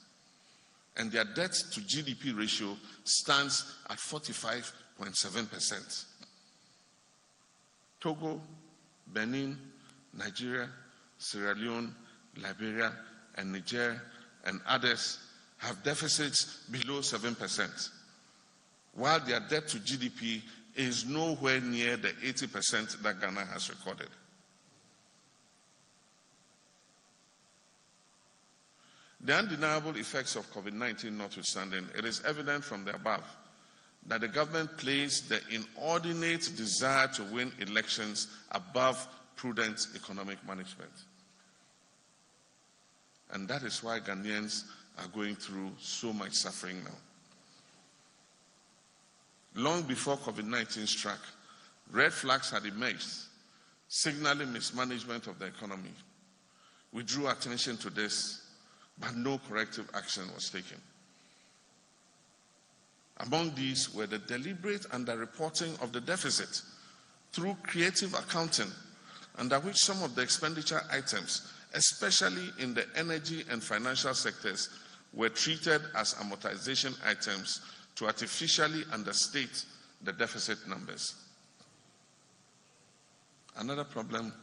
and their debt to GDP ratio stands at 45.7%. Togo, Benin, Nigeria, Sierra Leone, Liberia, and Niger, and others have deficits below 7%, while their debt to GDP is nowhere near the 80% that Ghana has recorded. The undeniable effects of COVID-19 notwithstanding, it is evident from the above that the government placed the inordinate desire to win elections above prudent economic management. And that is why Ghanaians are going through so much suffering now. Long before COVID-19 struck, red flags had emerged, signaling mismanagement of the economy. We drew attention to this, but no corrective action was taken. Among these were the deliberate underreporting of the deficit through creative accounting, under which some of the expenditure items, especially in the energy and financial sectors, were treated as amortization items to artificially understate the deficit numbers. Another problem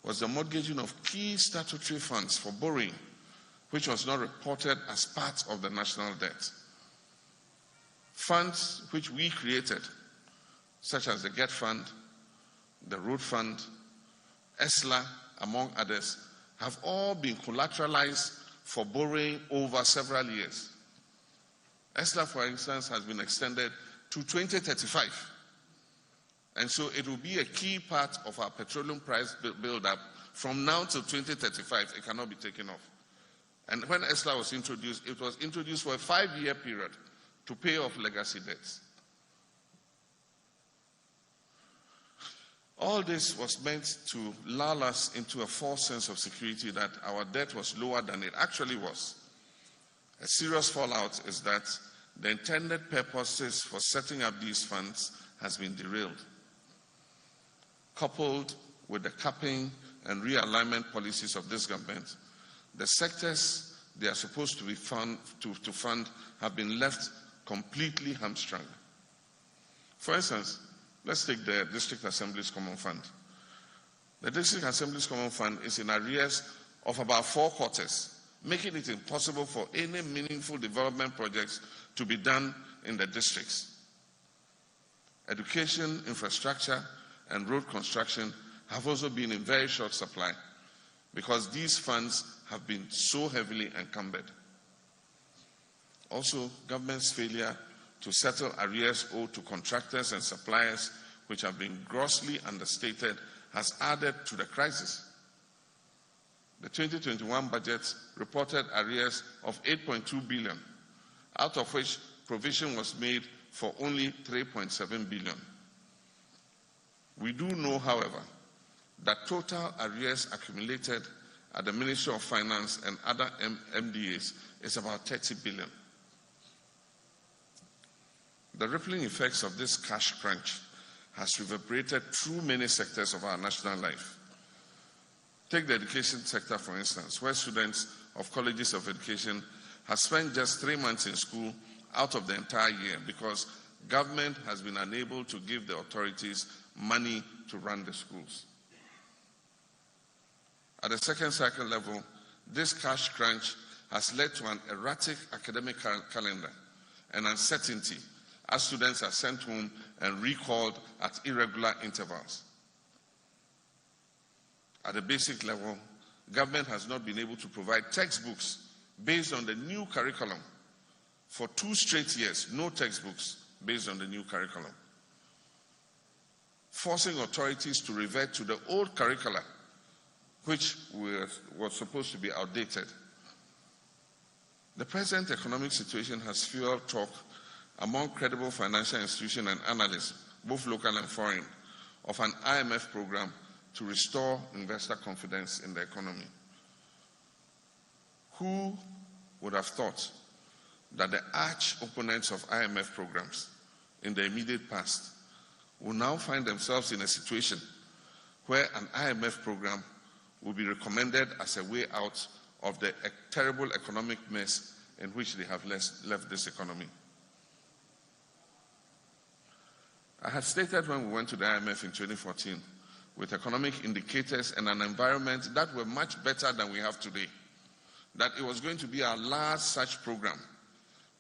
was the mortgaging of key statutory funds for borrowing, which was not reported as part of the national debt. Funds which we created, such as the GET Fund, the Road Fund, ESLA, among others, have all been collateralized for borrowing over several years. ESLA, for instance, has been extended to 2035. And so it will be a key part of our petroleum price build-up from now till 2035. It cannot be taken off. And when ESLA was introduced, it was introduced for a 5-year period to pay off legacy debts. All this was meant to lull us into a false sense of security that our debt was lower than it actually was. A serious fallout is that the intended purposes for setting up these funds has been derailed. Coupled with the capping and realignment policies of this government, the sectors they are supposed to be fund have been left completely hamstrung. For instance, let's take the District Assembly's Common Fund. The District Assembly's Common Fund is in arrears of about 4 quarters, making it impossible for any meaningful development projects to be done in the districts. Education, infrastructure, and road construction have also been in very short supply because these funds have been so heavily encumbered. Also, government's failure to settle arrears owed to contractors and suppliers, which have been grossly understated, has added to the crisis. The 2021 budget reported arrears of 8.2 billion, out of which provision was made for only 3.7 billion. We do know, however, that total arrears accumulated at the Ministry of Finance and other MDAs is about 30 billion. The rippling effects of this cash crunch has reverberated through many sectors of our national life. Take the education sector, for instance, where students of colleges of education have spent just 3 months in school out of the entire year because government has been unable to give the authorities money to run the schools. At the second cycle level, this cash crunch has led to an erratic academic calendar and uncertainty as students are sent home and recalled at irregular intervals. At the basic level, government has not been able to provide textbooks based on the new curriculum. For 2 straight years, no textbooks based on the new curriculum, forcing authorities to revert to the old curricula, which was supposed to be outdated. The present economic situation has fueled talk among credible financial institutions and analysts, both local and foreign, of an IMF program to restore investor confidence in the economy. Who would have thought that the arch opponents of IMF programs in the immediate past will now find themselves in a situation where an IMF program will be recommended as a way out of the terrible economic mess in which they have left this economy? I had stated when we went to the IMF in 2014 with economic indicators and an environment that were much better than we have today, that it was going to be our last such program,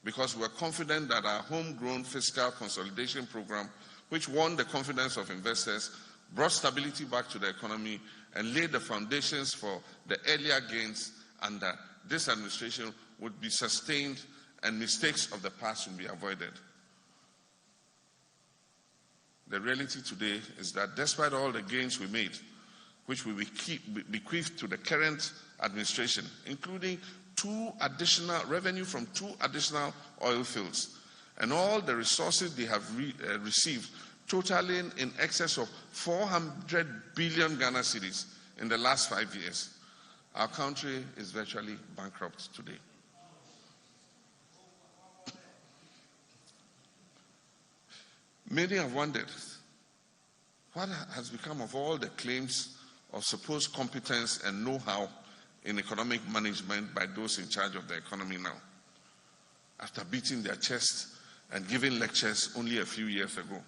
because we were confident that our homegrown fiscal consolidation program, which won the confidence of investors, brought stability back to the economy, and laid the foundations for the earlier gains under this administration, would be sustained and mistakes of the past would be avoided. The reality today is that despite all the gains we made, which we bequeathed to the current administration, including revenue from 2 additional oil fields, and all the resources they have received, totaling in excess of 400 billion Ghana cedis in the last 5 years, our country is virtually bankrupt today. Many have wondered what has become of all the claims of supposed competence and know-how in economic management by those in charge of the economy now, after beating their chest and giving lectures only a few years ago.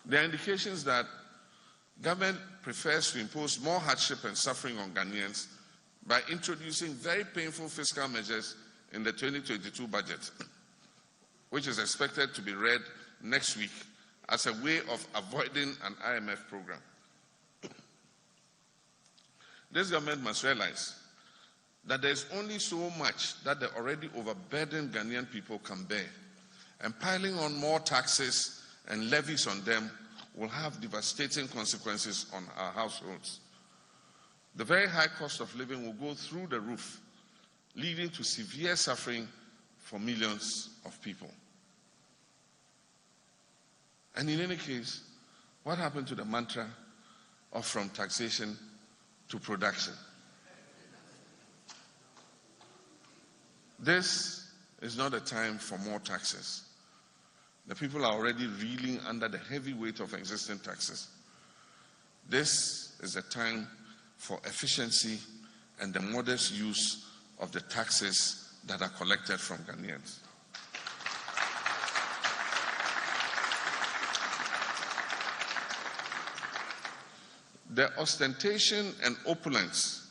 There are indications that government prefers to impose more hardship and suffering on Ghanaians by introducing very painful fiscal measures in the 2022 budget, which is expected to be read next week as a way of avoiding an IMF program. This government must realize that there is only so much that the already overburdened Ghanaian people can bear, and piling on more taxes and levies on them will have devastating consequences on our households. The very high cost of living will go through the roof, leading to severe suffering for millions of people. And in any case, what happened to the mantra of from taxation to production? This is not a time for more taxes. The people are already reeling under the heavy weight of existing taxes. This is a time for efficiency and the modest use of the taxes that are collected from Ghanaians. The ostentation and opulence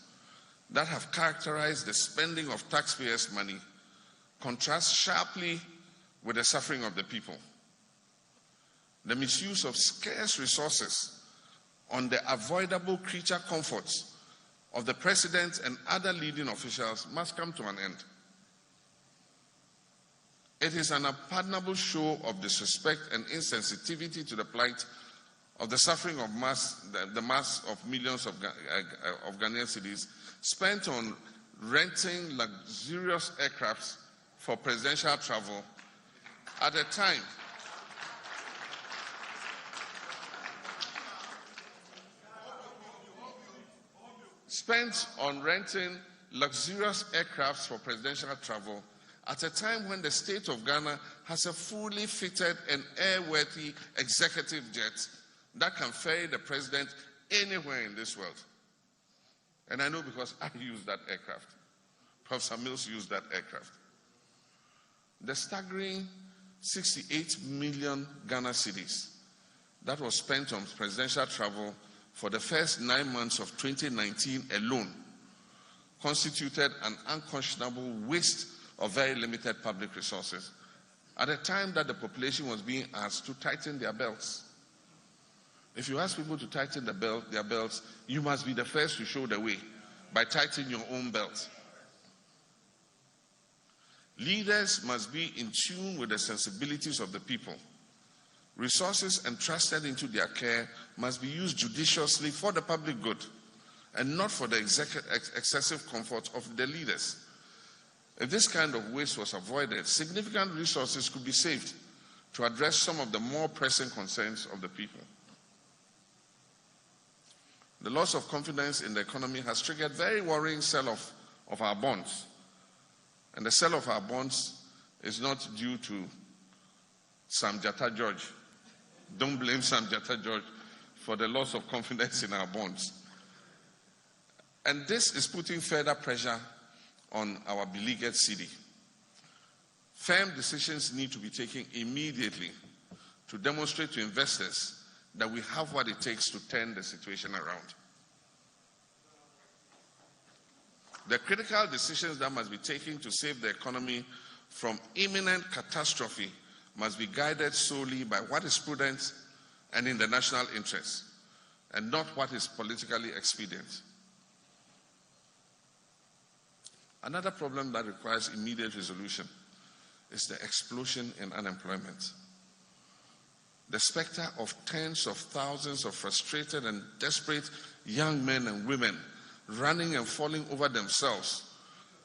that have characterized the spending of taxpayers' money contrast sharply with the suffering of the people. The misuse of scarce resources on the avoidable creature comforts of the president and other leading officials must come to an end. It is an unpardonable show of disrespect and insensitivity to the plight of the suffering of the mass of millions of Ghanaian cedis spent on renting luxurious aircrafts for presidential travel at a time when the state of Ghana has a fully fitted and airworthy executive jet that can ferry the president anywhere in this world. And I know because I used that aircraft. Professor Mills used that aircraft. The staggering 68 million Ghana cedis that was spent on presidential travel for the first 9 months of 2019 alone constituted an unconscionable waste of very limited public resources at a time that the population was being asked to tighten their belts. If you ask people to tighten their belts, you must be the first to show the way by tightening your own belt. Leaders must be in tune with the sensibilities of the people. Resources entrusted into their care must be used judiciously for the public good and not for the excessive comfort of the leaders. If this kind of waste was avoided, significant resources could be saved to address some of the more pressing concerns of the people. The loss of confidence in the economy has triggered very worrying sell-off of our bonds. And the sell of our bonds is not due to Sam Jatta George. Don't blame Sam Jatta George for the loss of confidence in our bonds. And this is putting further pressure on our beleaguered cedi. Firm decisions need to be taken immediately to demonstrate to investors that we have what it takes to turn the situation around. The critical decisions that must be taken to save the economy from imminent catastrophe must be guided solely by what is prudent and in the national interest, and not what is politically expedient. Another problem that requires immediate resolution is the explosion in unemployment. The specter of tens of thousands of frustrated and desperate young men and women running and falling over themselves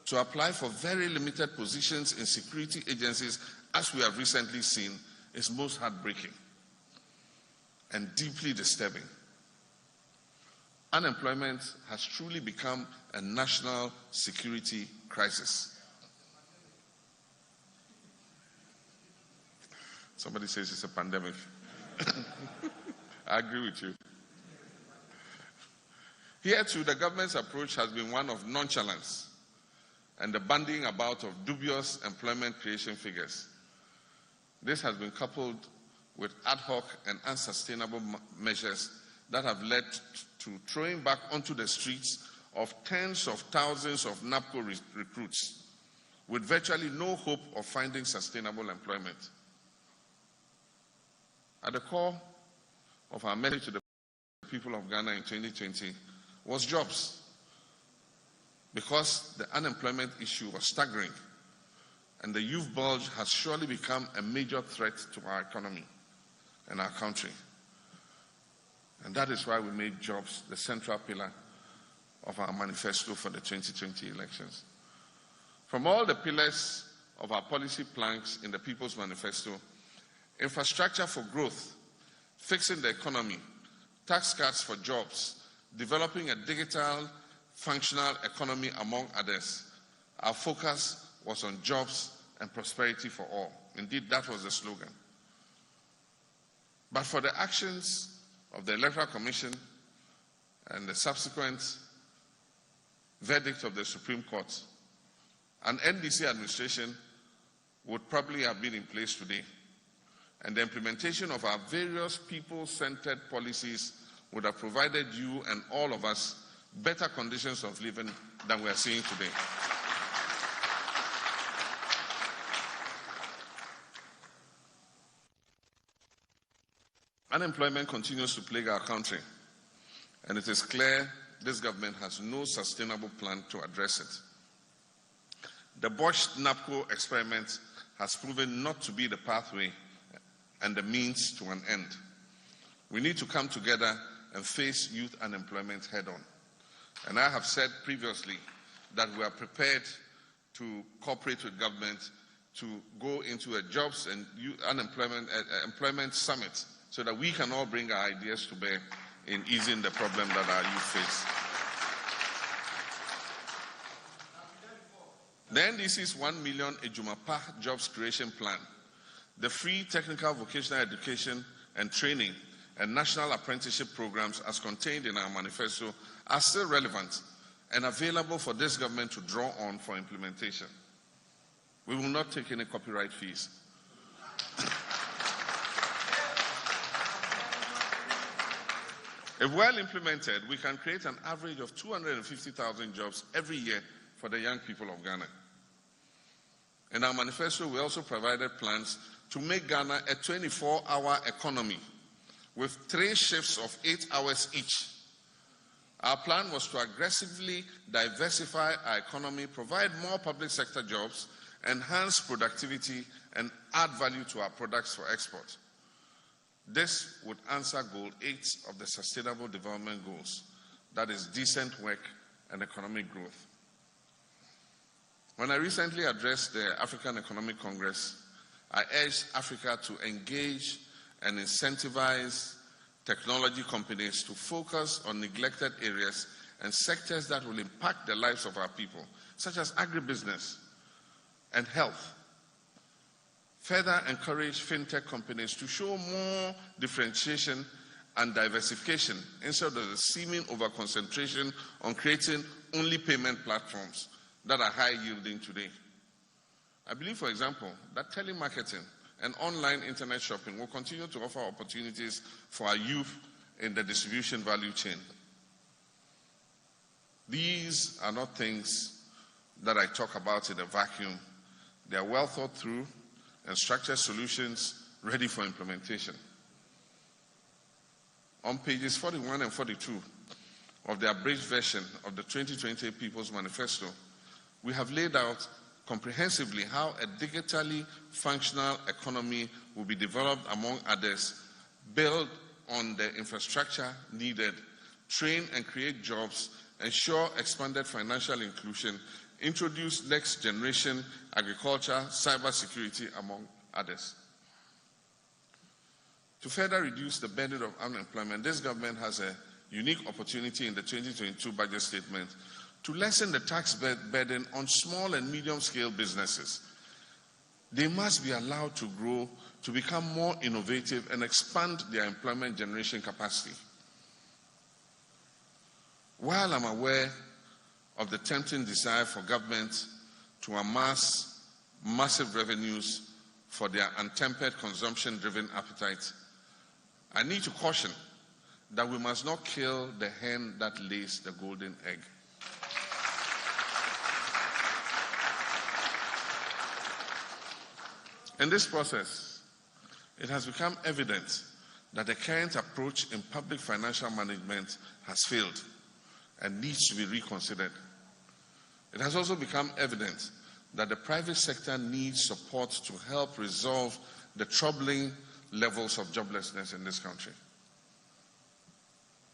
to apply for very limited positions in security agencies, as we have recently seen, is most heartbreaking and deeply disturbing. Unemployment has truly become a national security crisis. Somebody says it's a pandemic. I agree with you. Here too, the government's approach has been one of nonchalance and the bandying about of dubious employment creation figures. This has been coupled with ad hoc and unsustainable measures that have led to throwing back onto the streets of tens of thousands of NAPCO recruits with virtually no hope of finding sustainable employment. At the core of our message to the people of Ghana in 2020 was jobs, because the unemployment issue was staggering and the youth bulge has surely become a major threat to our economy and our country. And that is why we made jobs the central pillar of our manifesto for the 2020 elections. From all the pillars of our policy planks in the People's Manifesto, infrastructure for growth, fixing the economy, tax cuts for jobs, developing a digital, functional economy, among others, our focus was on jobs and prosperity for all. Indeed, that was the slogan. But for the actions of the Electoral Commission and the subsequent verdict of the Supreme Court, an NDC administration would probably have been in place today, and the implementation of our various people-centered policies would have provided you and all of us better conditions of living than we are seeing today. Unemployment continues to plague our country, and it is clear this government has no sustainable plan to address it. The botched NAPCO experiment has proven not to be the pathway and the means to an end. We need to come together and face youth unemployment head-on. And I have said previously that we are prepared to cooperate with government to go into a jobs and employment summit so that we can all bring our ideas to bear in easing the problem that our youth face. The NDC's 1 million Ejumapa jobs creation plan, the free technical vocational education and training and national apprenticeship programs as contained in our manifesto are still relevant and available for this government to draw on for implementation. We will not take any copyright fees. If well implemented, we can create an average of 250,000 jobs every year for the young people of Ghana. In our manifesto, we also provided plans to make Ghana a 24-hour economy with 3 shifts of 8 hours each. Our plan was to aggressively diversify our economy, provide more public sector jobs, enhance productivity, and add value to our products for export. This would answer Goal 8 of the Sustainable Development Goals, that is decent work and economic growth. When I recently addressed the African Economic Congress, I urged Africa to engage and incentivize technology companies to focus on neglected areas and sectors that will impact the lives of our people, such as agribusiness and health. Further encourage fintech companies to show more differentiation and diversification instead of the seeming over-concentration on creating only payment platforms that are high-yielding today. I believe, for example, that telemarketing and online internet shopping will continue to offer opportunities for our youth in the distribution value chain. These are not things that I talk about in a vacuum. They are well thought through and structured solutions ready for implementation. On pages 41 and 42 of the abridged version of the 2020 People's Manifesto, we have laid out comprehensively how a digitally functional economy will be developed, among others, build on the infrastructure needed, train and create jobs, ensure expanded financial inclusion, introduce next generation agriculture, cybersecurity, among others. To further reduce the burden of unemployment, this government has a unique opportunity in the 2022 budget statement to lessen the tax burden on small and medium-scale businesses. They must be allowed to grow, to become more innovative and expand their employment generation capacity. While I'm aware of the tempting desire for government to amass massive revenues for their untempered consumption-driven appetite, I need to caution that we must not kill the hen that lays the golden egg. In this process, it has become evident that the current approach in public financial management has failed and needs to be reconsidered. It has also become evident that the private sector needs support to help resolve the troubling levels of joblessness in this country.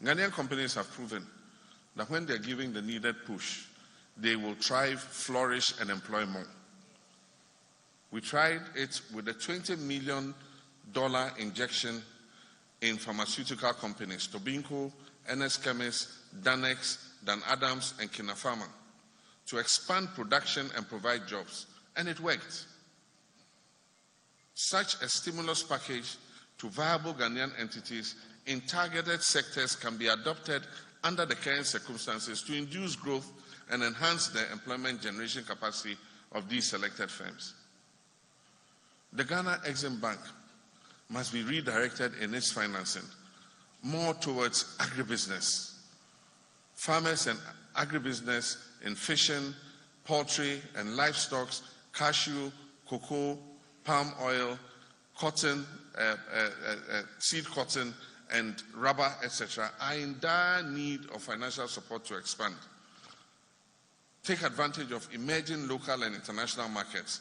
Ghanaian companies have proven that when they're giving the needed push, they will thrive, flourish, and employ more. We tried it with a $20 million injection in pharmaceutical companies, Tobinco, NS Chemist, Danex, Dan Adams, and Kinapharma, to expand production and provide jobs, and it worked. Such a stimulus package to viable Ghanaian entities in targeted sectors can be adopted under the current circumstances to induce growth and enhance the employment generation capacity of these selected firms. The Ghana Exim Bank must be redirected in its financing more towards agribusiness. Farmers and agribusiness in fishing, poultry and livestock, cashew, cocoa, palm oil, cotton, seed cotton, and rubber, etc., are in dire need of financial support to expand, take advantage of emerging local and international markets,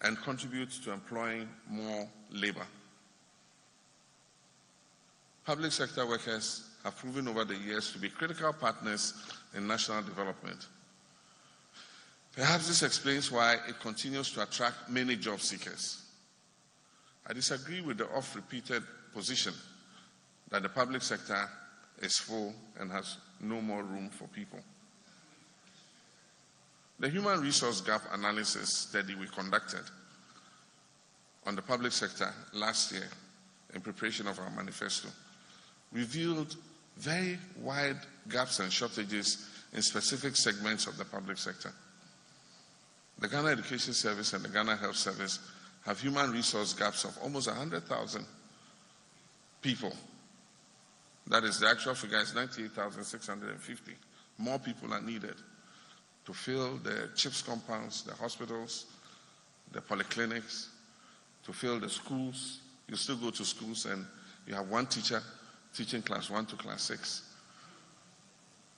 and contribute to employing more labor. Public sector workers have proven over the years to be critical partners in national development. Perhaps this explains why it continues to attract many job seekers. I disagree with the oft-repeated position that the public sector is full and has no more room for people. The human resource gap analysis study we conducted on the public sector last year in preparation of our manifesto revealed very wide gaps and shortages in specific segments of the public sector. The Ghana Education Service and the Ghana Health Service have human resource gaps of almost 100,000 people. That is, the actual figure is 98,650. More people are needed to fill the CHIPS compounds, the hospitals, the polyclinics, to fill the schools. You still go to schools and You have one teacher teaching class 1 to class 6.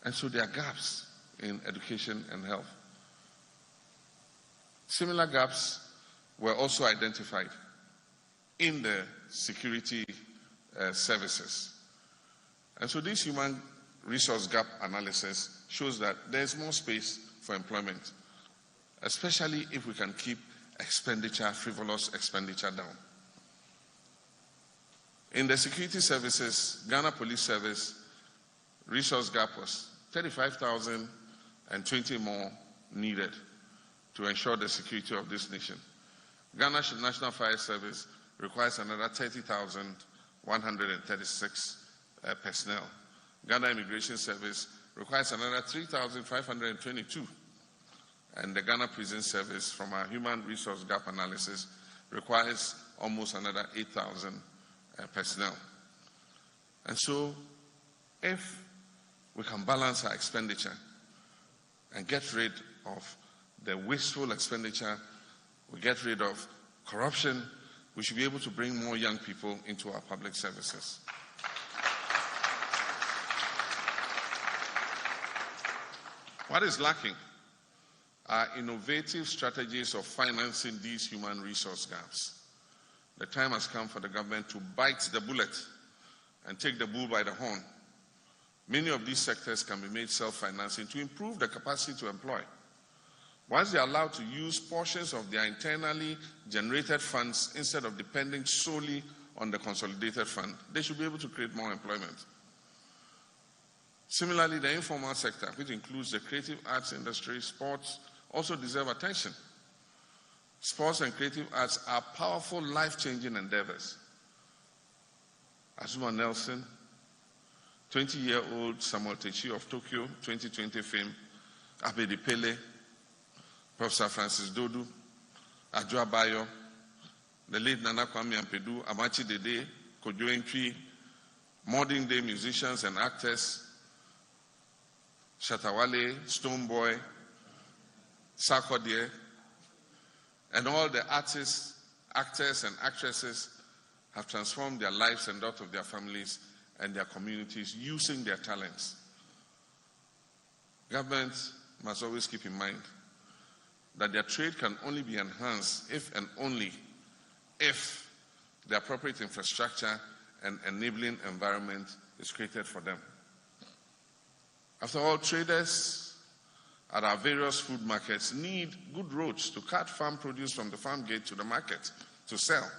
And so there are gaps in education and health. Similar gaps were also identified in the security services. And so this human resource gap analysis shows that there's more space for employment, especially if we can keep frivolous expenditure down. In the security services, Ghana Police Service resource gap was 35,020 more needed to ensure the security of this nation. Ghana National Fire Service requires another 30,136 personnel. Ghana Immigration Service requires another 3,522. And the Ghana Prison Service, from our human resource gap analysis, requires almost another 8,000 personnel. And so, if we can balance our expenditure and get rid of the wasteful expenditure, we get rid of corruption, we should be able to bring more young people into our public services. What is lacking are innovative strategies of financing these human resource gaps. The time has come for the government to bite the bullet and take the bull by the horn. Many of these sectors can be made self-financing to improve the capacity to employ. Once they are allowed to use portions of their internally generated funds instead of depending solely on the consolidated fund, they should be able to create more employment. Similarly, the informal sector, which includes the creative arts industry, sports, also deserve attention. Sports and creative arts are powerful, life-changing endeavors. Azuma Nelson, 20-year-old Samuel Techi of Tokyo, 2020 fame, Abedi Pele, Professor Francis Dodu, Adjo Abayo, the late Nana Kwame Ampedu, Amachi Dede, Kojo Entwi, modern-day musicians and actors, Shatawale, Stoneboy, Sarkodie, and all the artists, actors, and actresses have transformed their lives and that of their families and their communities using their talents. Governments must always keep in mind that their trade can only be enhanced if and only if the appropriate infrastructure and enabling environment is created for them. After all, traders at our various food markets need good roads to cart farm produce from the farm gate to the market to sell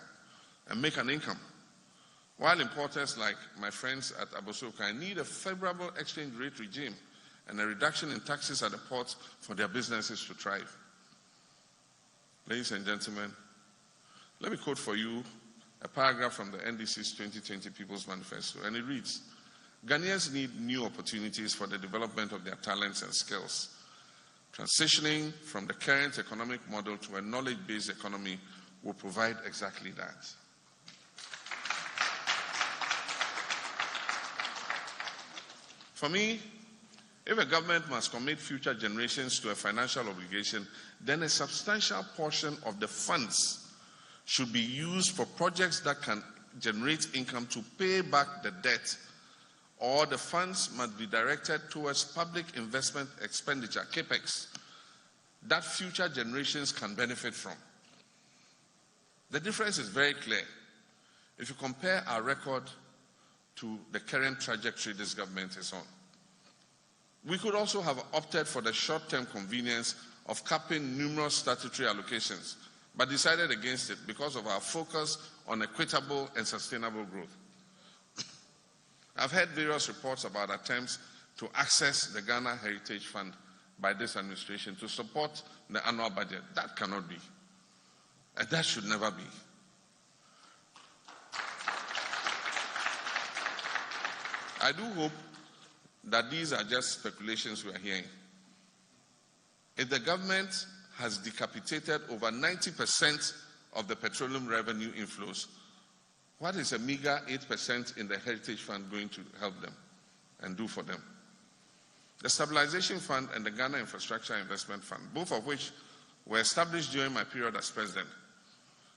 and make an income. While importers like my friends at Abosoka need a favorable exchange rate regime and a reduction in taxes at the ports for their businesses to thrive. Ladies and gentlemen, let me quote for you a paragraph from the NDC's 2020 People's Manifesto, and it reads, Ghanaians need new opportunities for the development of their talents and skills. Transitioning from the current economic model to a knowledge-based economy will provide exactly that. For me, if a government must commit future generations to a financial obligation, then a substantial portion of the funds should be used for projects that can generate income to pay back the debt, or the funds must be directed towards public investment expenditure, CAPEX, that future generations can benefit from. The difference is very clear. If you compare our record to the current trajectory this government is on, we could also have opted for the short-term convenience of capping numerous statutory allocations, but decided against it because of our focus on equitable and sustainable growth. I've heard various reports about attempts to access the Ghana Heritage Fund by this administration to support the annual budget. That cannot be. And that should never be. I do hope that these are just speculations we are hearing. If the government has decapitated over 90% of the petroleum revenue inflows, what is a meager 8% in the Heritage Fund going to help them and do for them? The Stabilization Fund and the Ghana Infrastructure Investment Fund, both of which were established during my period as president,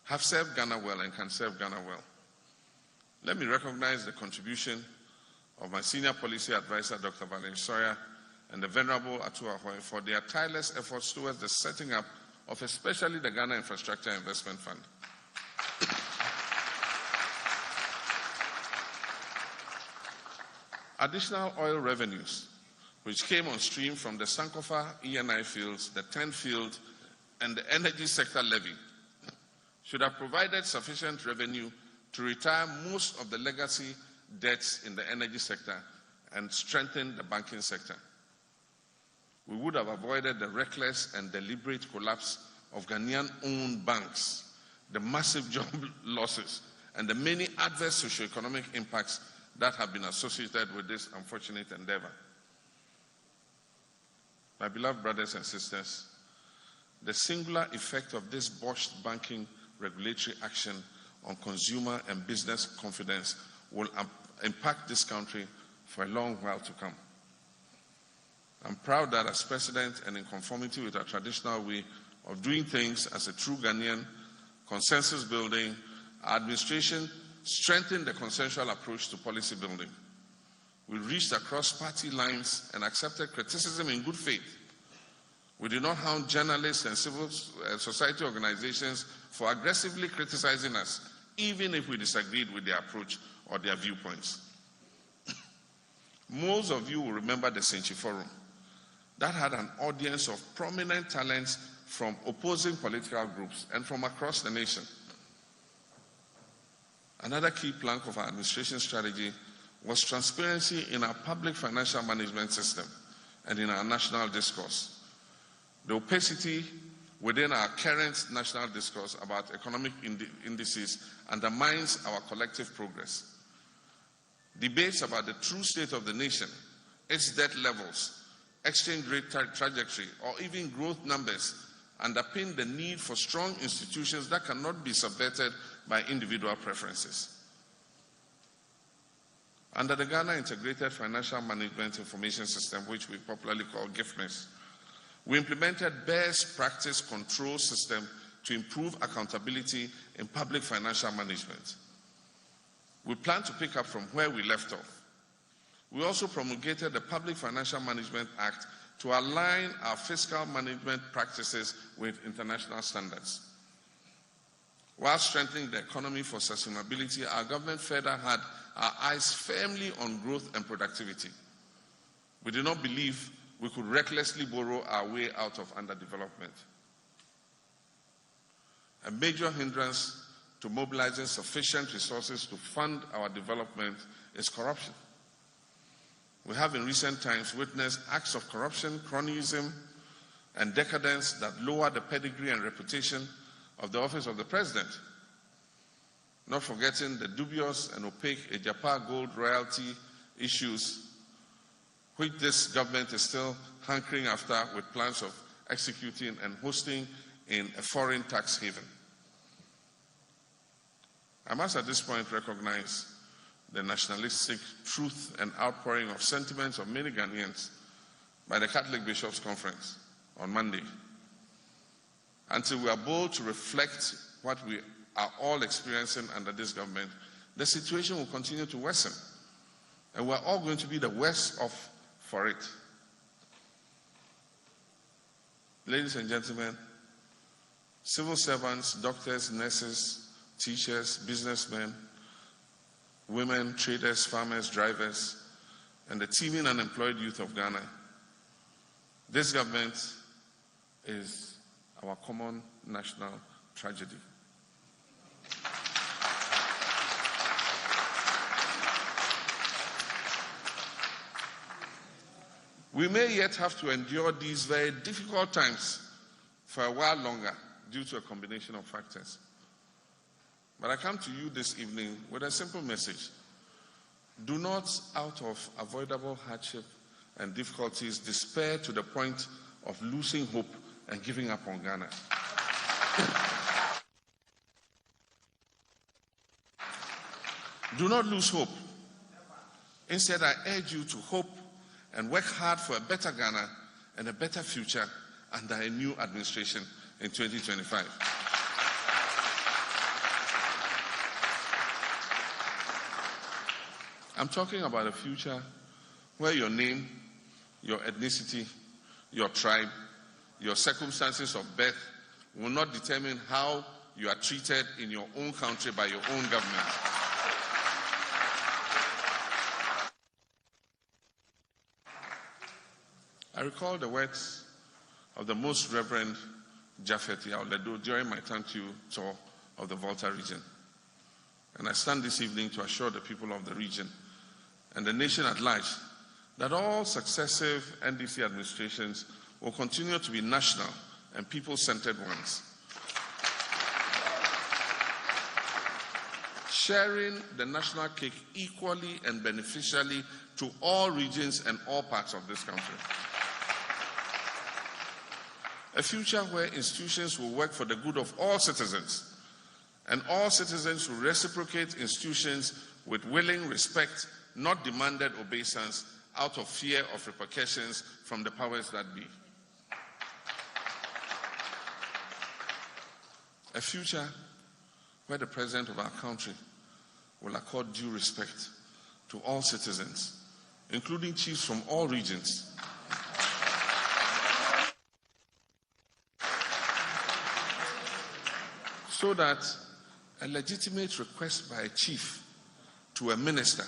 have served Ghana well and can serve Ghana well. Let me recognize the contribution of my senior policy advisor, Dr. Valen Sawyer, and the Venerable Atu Ahoy for their tireless efforts towards the setting up of especially the Ghana Infrastructure Investment Fund. Additional oil revenues, which came on stream from the Sankofa ENI fields, the 10 field, and the energy sector levy, should have provided sufficient revenue to retire most of the legacy debts in the energy sector and strengthen the banking sector. We would have avoided the reckless and deliberate collapse of Ghanaian-owned banks, the massive job losses, and the many adverse socio-economic impacts that have been associated with this unfortunate endeavor. My beloved brothers and sisters, the singular effect of this botched banking regulatory action on consumer and business confidence will impact this country for a long while to come. I'm proud that as President and in conformity with our traditional way of doing things as a true Ghanaian, consensus building, our administration strengthened the consensual approach to policy building. We reached across party lines and accepted criticism in good faith. We did not hound journalists and civil society organizations for aggressively criticizing us, even if we disagreed with their approach or their viewpoints. Most of you will remember the Senchi Forum. That had an audience of prominent talents from opposing political groups and from across the nation. Another key plank of our administration strategy was transparency in our public financial management system and in our national discourse. The opacity within our current national discourse about economic indices undermines our collective progress. Debates about the true state of the nation, its debt levels, exchange rate trajectory, or even growth numbers underpin the need for strong institutions that cannot be subverted by individual preferences. Under the Ghana Integrated Financial Management Information System, which we popularly call GIFMIS, we implemented best practice control system to improve accountability in public financial management. We plan to pick up from where we left off. We also promulgated the Public Financial Management Act to align our fiscal management practices with international standards. While strengthening the economy for sustainability, our government further had our eyes firmly on growth and productivity. We did not believe we could recklessly borrow our way out of underdevelopment. A major hindrance to mobilizing sufficient resources to fund our development is corruption. We have in recent times witnessed acts of corruption, cronyism, and decadence that lower the pedigree and reputation of the office of the president. Not forgetting the dubious and opaque Ejapa gold royalty issues, which this government is still hankering after with plans of executing and hosting in a foreign tax haven. I must at this point recognize the nationalistic truth and outpouring of sentiments of many Ghanaians by the Catholic Bishops' Conference on Monday. Until we are bold to reflect what we are all experiencing under this government, the situation will continue to worsen, and we're all going to be the worse off for it. Ladies and gentlemen, civil servants, doctors, nurses, teachers, businessmen, women, traders, farmers, drivers, and the teeming unemployed youth of Ghana. This government is our common national tragedy. We may yet have to endure these very difficult times for a while longer due to a combination of factors. But I come to you this evening with a simple message. Do not, out of avoidable hardship and difficulties, despair to the point of losing hope and giving up on Ghana. Do not lose hope. Instead, I urge you to hope and work hard for a better Ghana and a better future under a new administration in 2025. I'm talking about a future where your name, your ethnicity, your tribe, your circumstances of birth will not determine how you are treated in your own country by your own government. I recall the words of the Most Reverend Japhet Yaoledo during my thank you tour of the Volta region. And I stand this evening to assure the people of the region and the nation at large that all successive NDC administrations will continue to be national and people-centered ones, sharing the national cake equally and beneficially to all regions and all parts of this country. A future where institutions will work for the good of all citizens, and all citizens will reciprocate institutions with willing respect, not demanded obeisance out of fear of repercussions from the powers that be. A future where the President of our country will accord due respect to all citizens, including chiefs from all regions, so that a legitimate request by a chief to a minister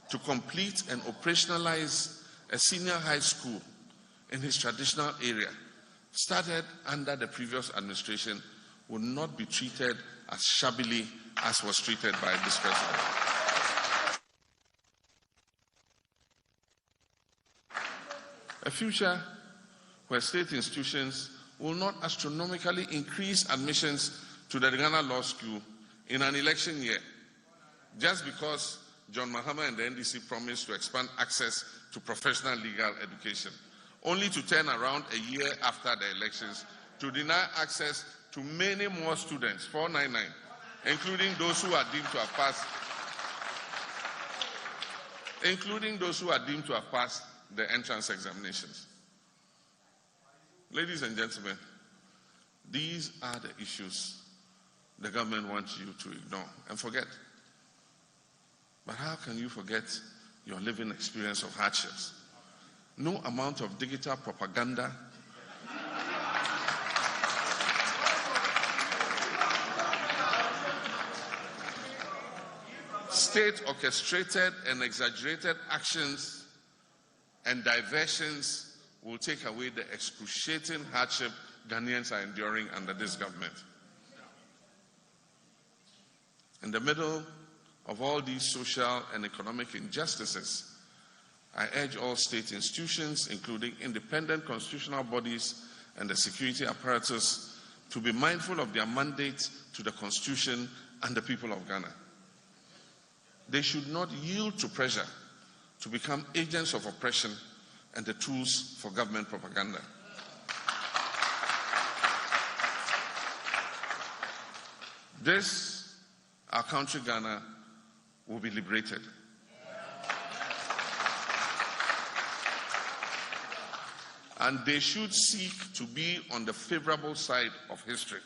to complete and operationalize a senior high school in his traditional area, started under the previous administration, will not be treated as shabbily as was treated by this president. A future where state institutions will not astronomically increase admissions to the Ghana Law School in an election year, just because John Mahama and the NDC promised to expand access to professional legal education, only to turn around a year after the elections to deny access to many more students, 499, including those who are deemed to have passed the entrance examinations. Ladies and gentlemen, these are the issues the government wants you to ignore and forget. But how can you forget your living experience of hardships? No amount of digital propaganda, state-orchestrated and exaggerated actions and diversions will take away the excruciating hardship Ghanaians are enduring under this government. In the middle of all these social and economic injustices, I urge all state institutions, including independent constitutional bodies and the security apparatus, to be mindful of their mandate to the Constitution and the people of Ghana. They should not yield to pressure to become agents of oppression and the tools for government propaganda. Our country, Ghana, will be liberated. And they should seek to be on the favorable side of history.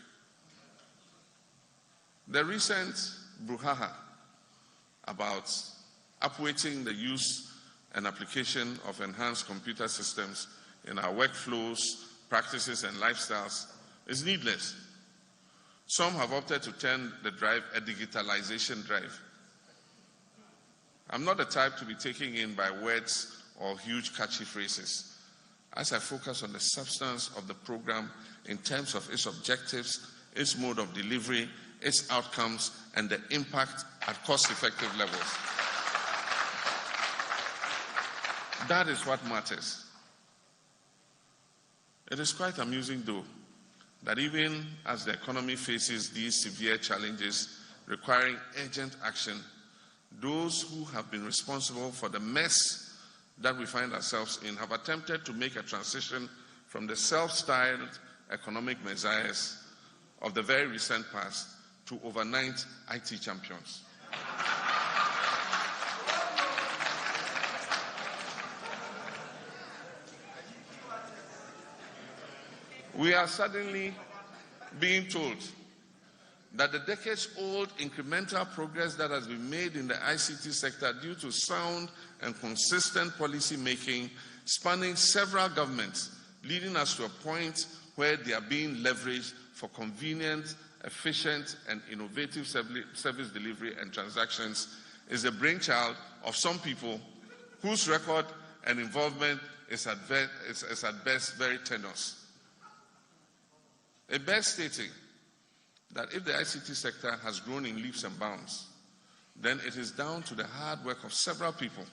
The recent brouhaha about upweighting the use and application of enhanced computer systems in our workflows, practices, and lifestyles is needless. Some have opted to turn the drive a digitalization drive. I'm not the type to be taken in by words or huge catchy phrases, as I focus on the substance of the program in terms of its objectives, its mode of delivery, its outcomes, and the impact at cost-effective levels. That is what matters. It is quite amusing, though, that even as the economy faces these severe challenges requiring urgent action, those who have been responsible for the mess that we find ourselves in have attempted to make a transition from the self-styled economic messiahs of the very recent past to overnight IT champions. We are suddenly being told that the decades-old incremental progress that has been made in the ICT sector due to sound and consistent policy making spanning several governments, leading us to a point where they are being leveraged for convenient, efficient, and innovative service delivery and transactions, is the brainchild of some people whose record and involvement is at best very tenuous. It bears stating that if the ICT sector has grown in leaps and bounds, then it is down to the hard work of several people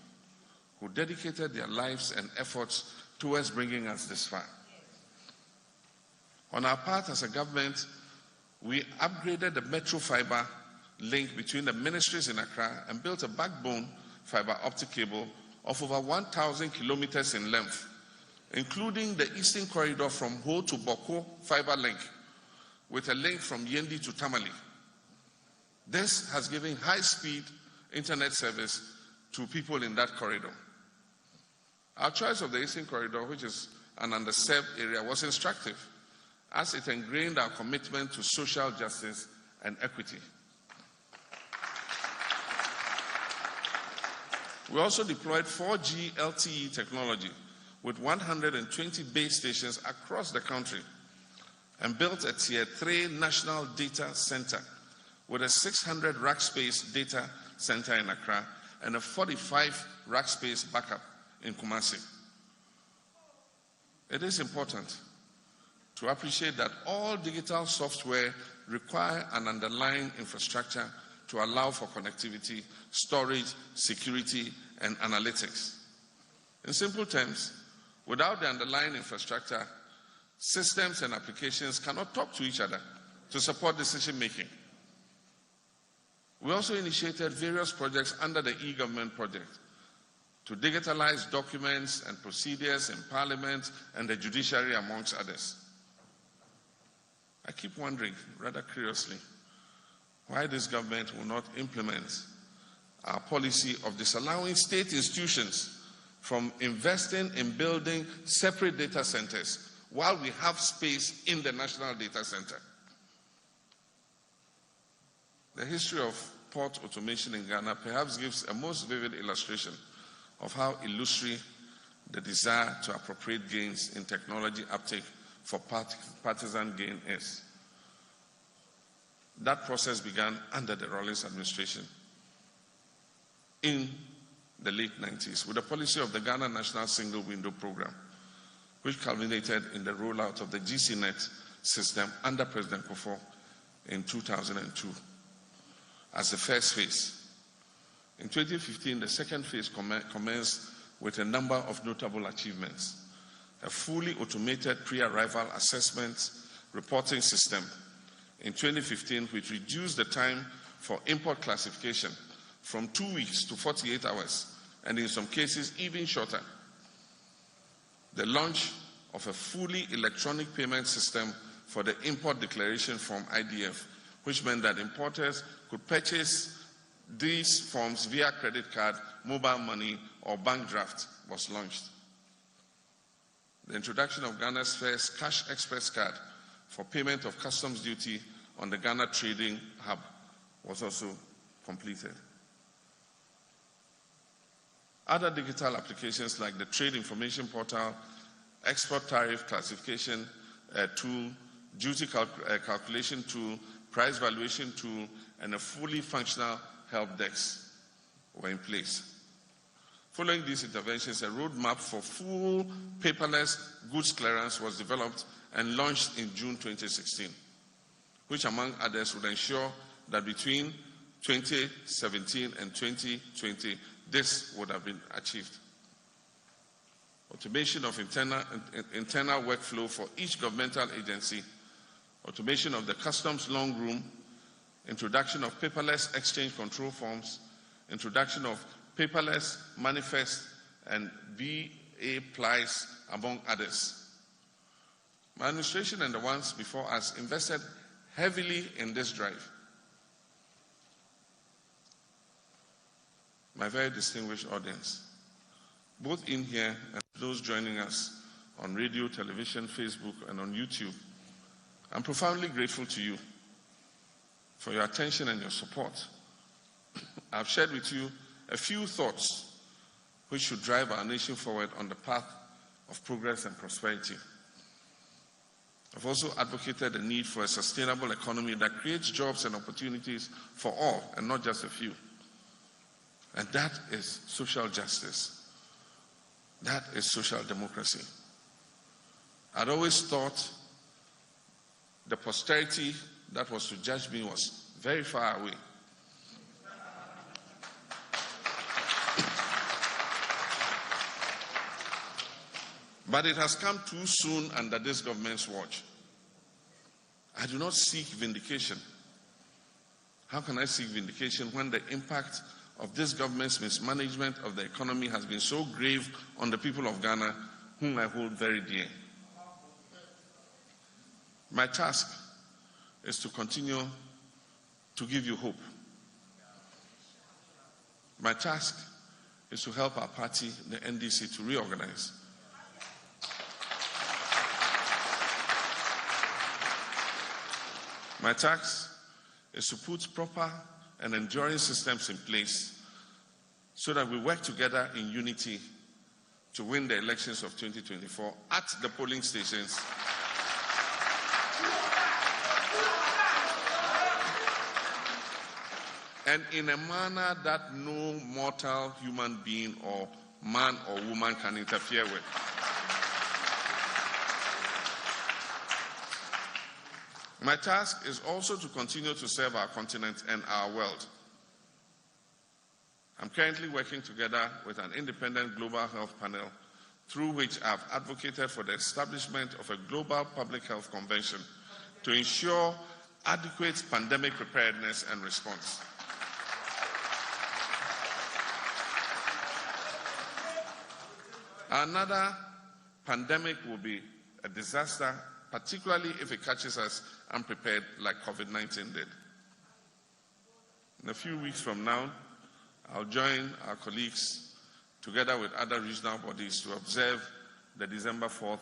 who dedicated their lives and efforts towards bringing us this far. On our part as a government, we upgraded the metro fiber link between the ministries in Accra and built a backbone fiber optic cable of over 1,000 kilometers in length, including the Eastern Corridor from Ho to Boko fiber link, with a link from Yendi to Tamale. This has given high-speed internet service to people in that corridor. Our choice of the Eastern Corridor, which is an underserved area, was instructive, as it ingrained our commitment to social justice and equity. We also deployed 4G LTE technology with 120 base stations across the country and built a Tier 3 National Data Center with a 600 rack space data center in Accra and a 45 rack space backup in Kumasi. It is important to appreciate that all digital software require an underlying infrastructure to allow for connectivity, storage, security, and analytics. In simple terms, without the underlying infrastructure, systems and applications cannot talk to each other to support decision making. We also initiated various projects under the e-government project to digitalize documents and procedures in Parliament and the judiciary, amongst others. I keep wondering, rather curiously, why this government will not implement our policy of disallowing state institutions from investing in building separate data centers while we have space in the National Data Center. The history of port automation in Ghana perhaps gives a most vivid illustration of how illusory the desire to appropriate gains in technology uptake for partisan gain is. That process began under the Rawlings administration in the late 90s with the policy of the Ghana National Single Window Program, which culminated in the rollout of the GCNet system under President Kufuor in 2002 as the first phase. In 2015, the second phase commenced with a number of notable achievements: a fully automated pre-arrival assessment reporting system in 2015, which reduced the time for import classification from 2 weeks to 48 hours, and in some cases even shorter. The launch of a fully electronic payment system for the import declaration form IDF, which meant that importers could purchase these forms via credit card, mobile money, or bank draft, was launched. The introduction of Ghana's first Cash Express card for payment of customs duty on the Ghana Trading Hub was also completed. Other digital applications like the Trade Information Portal, Export Tariff Classification Tool, Duty Calculation Tool, Price Valuation Tool, and a fully functional help desk were in place. Following these interventions, a roadmap for full paperless goods clearance was developed and launched in June 2016, which among others would ensure that between 2017 and 2020, this would have been achieved. Automation of internal workflow for each governmental agency, automation of the customs long room, introduction of paperless exchange control forms, introduction of paperless manifest and VA plies, among others. My administration and the ones before us invested heavily in this drive. My very distinguished audience, both in here and those joining us on radio, television, Facebook, and on YouTube, I'm profoundly grateful to you for your attention and your support. I've shared with you a few thoughts which should drive our nation forward on the path of progress and prosperity. I've also advocated the need for a sustainable economy that creates jobs and opportunities for all and not just a few. And that is social justice. That is social democracy. I'd always thought the posterity that was to judge me was very far away. But it has come too soon under this government's watch. I do not seek vindication. How can I seek vindication when the impact of this government's mismanagement of the economy has been so grave on the people of Ghana, whom I hold very dear? My task is to continue to give you hope. My task is to help our party, the NDC, to reorganize. My task is to put proper and enduring systems in place so that we work together in unity to win the elections of 2024 at the polling stations and in a manner that no mortal human being or man or woman can interfere with. My task is also to continue to serve our continent and our world. I'm currently working together with an independent global health panel through which I've advocated for the establishment of a global public health convention to ensure adequate pandemic preparedness and response. Another pandemic will be a disaster, particularly if it catches us unprepared like COVID-19 did. In a few weeks from now, I'll join our colleagues together with other regional bodies to observe the December 4th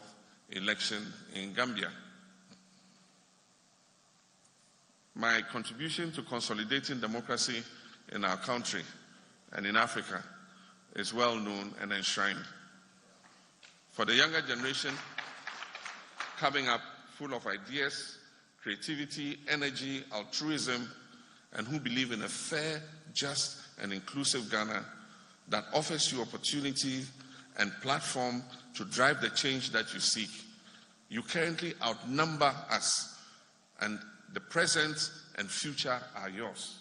election in Gambia. My contribution to consolidating democracy in our country and in Africa is well known and enshrined. For the younger generation coming up full of ideas, creativity, energy, altruism, and who believe in a fair, just, and inclusive Ghana that offers you opportunity and platform to drive the change that you seek, you currently outnumber us, and the present and future are yours.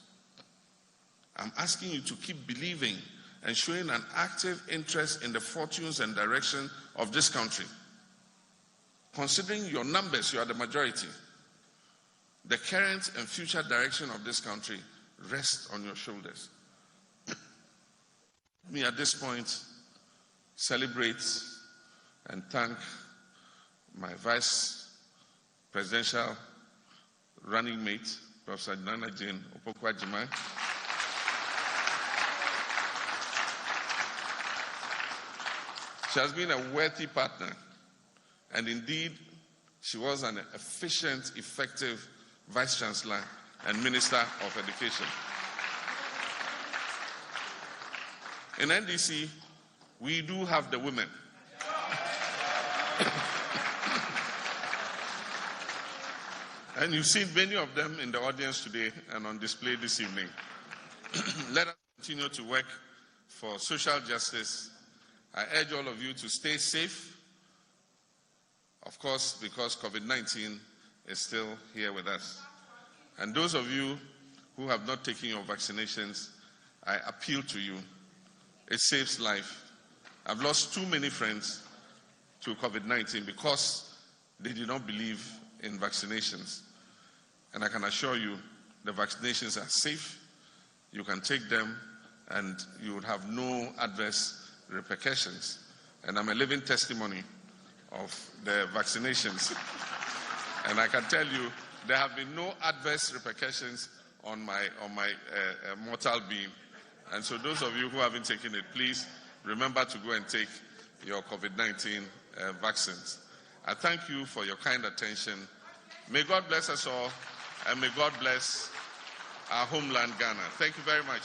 I'm asking you to keep believing and showing an active interest in the fortunes and direction of this country. Considering your numbers, you are the majority. The current and future direction of this country rests on your shoulders. Let me at this point celebrate and thank my vice presidential running mate, Professor Nana Jane Opoku-Agyeman. She has been a worthy partner, and indeed, she was an efficient, effective Vice Chancellor and Minister of Education. In NDC, we do have the women. And you've seen many of them in the audience today and on display this evening. Let us continue to work for social justice. I urge all of you to stay safe, of course, because COVID-19 is still here with us. And those of you who have not taken your vaccinations, I appeal to you. It saves life. I've lost too many friends to COVID-19 because they did not believe in vaccinations. And I can assure you the vaccinations are safe. You can take them and you would have no adverse repercussions. And I'm a living testimony of the vaccinations. And I can tell you there have been no adverse repercussions on my mortal being. And so those of you who haven't taken it, please remember to go and take your COVID-19 vaccines. I thank you for your kind attention. May God bless us all, and may God bless our homeland, Ghana. Thank you very much.